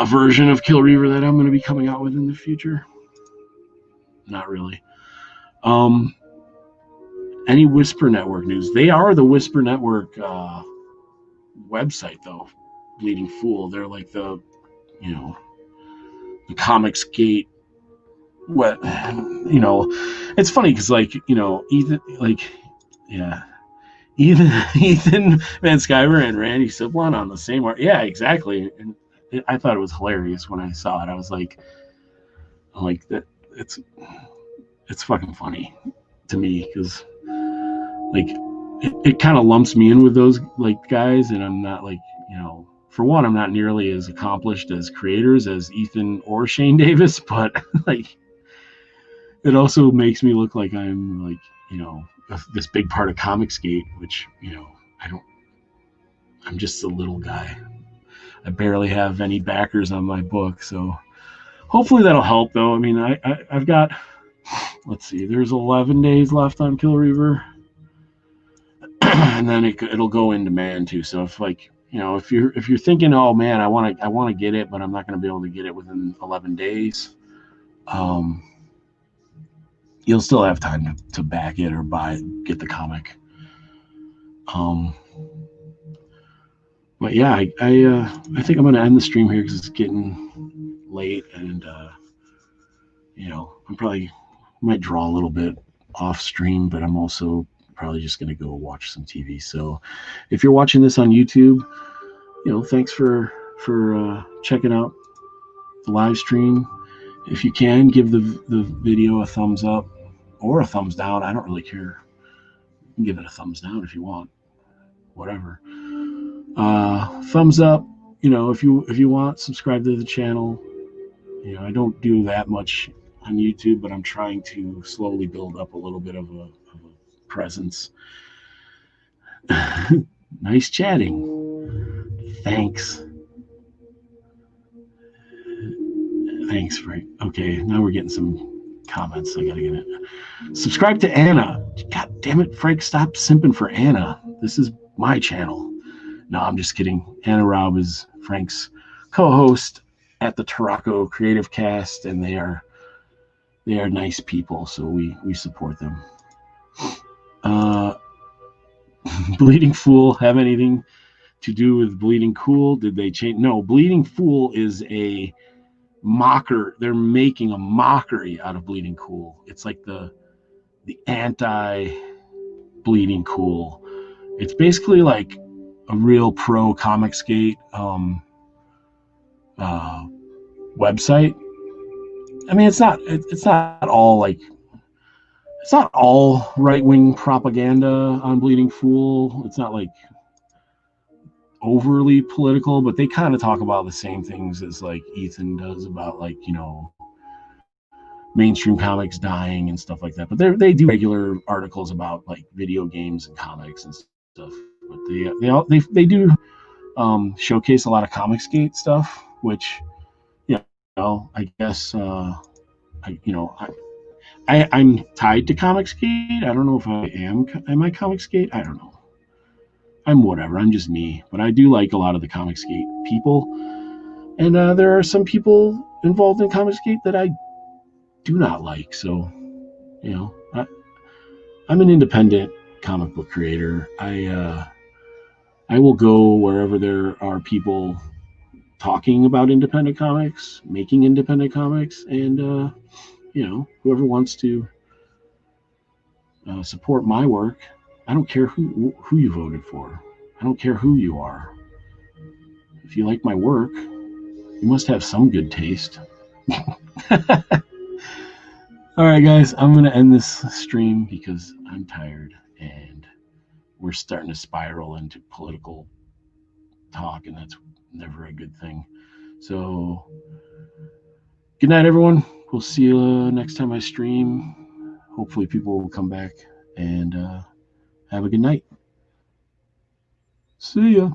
version of Kill Reaver that I'm going to be coming out with in the future. Not really. Any Whisper Network news? They are the Whisper Network website, though. Bleeding Fool. They're like the Comics Gate. What it's funny because Ethan Van Sciver and Randy Siplon on the same art. Yeah, exactly. And I thought it was hilarious when I saw it. I was like that. It's fucking funny to me because it kind of lumps me in with those guys, and I'm not for one, I'm not nearly as accomplished as creators as Ethan or Shane Davis, but like it also makes me look like I'm like, you know, this big part of Comicsgate, which, you know, I'm just a little guy. I barely have any backers on my book, so hopefully that'll help though. I mean, I've got, let's see, there's 11 days left on Kill Reaver. And then it'll go in demand too. So if like, you know, if you're thinking, oh man, I want to get it, but I'm not going to be able to get it within 11 days, you'll still have time to back it or get the comic. But yeah, I think I'm going to end the stream here because it's getting late, and you know, I'm probably might draw a little bit off stream, but I'm also probably just going to go watch some TV. So if you're watching this on YouTube, you know, thanks for checking out the live stream. If you can, give the video a thumbs up or a thumbs down. I don't really care. You can give it a thumbs down if you want. Whatever. Thumbs up. You know, if you want, subscribe to the channel. You know, I don't do that much on YouTube, but I'm trying to slowly build up a little bit of a presence. Nice chatting. Thanks, Frank. Okay, now we're getting some comments. I gotta get it. Subscribe to Anna. God damn it, Frank, stop simping for Anna. This is my channel. No, I'm just kidding. Anna Raub is Frank's co-host at the Tarako Creative Cast, and they are nice people, so we support them. Bleeding Fool have anything to do with Bleeding Cool? Did they change? No, Bleeding Fool is a mocker. They're making a mockery out of Bleeding Cool. It's like the anti Bleeding Cool. It's basically like a real pro Comicsgate website. I mean, it's not all like, it's not all right-wing propaganda on Bleeding Fool. It's not like overly political, but they kind of talk about the same things as like Ethan does about, like, you know, mainstream comics dying and stuff like that. But they do regular articles about like video games and comics and stuff. But they do showcase a lot of Comicsgate stuff, which, you know, I guess I'm tied to Comicsgate. I don't know if I am I Comicsgate? I don't know. I'm whatever. I'm just me. But I do like a lot of the Comicsgate people. And there are some people involved in Comicsgate that I do not like. So, you know, I'm an independent comic book creator. I will go wherever there are people talking about independent comics, making independent comics, and you know, whoever wants to support my work, I don't care who you voted for. I don't care who you are. If you like my work, you must have some good taste. All right, guys, I'm going to end this stream because I'm tired and we're starting to spiral into political talk, and that's never a good thing. So, good night, everyone. We'll see you next time I stream. Hopefully people will come back, and have a good night. See ya.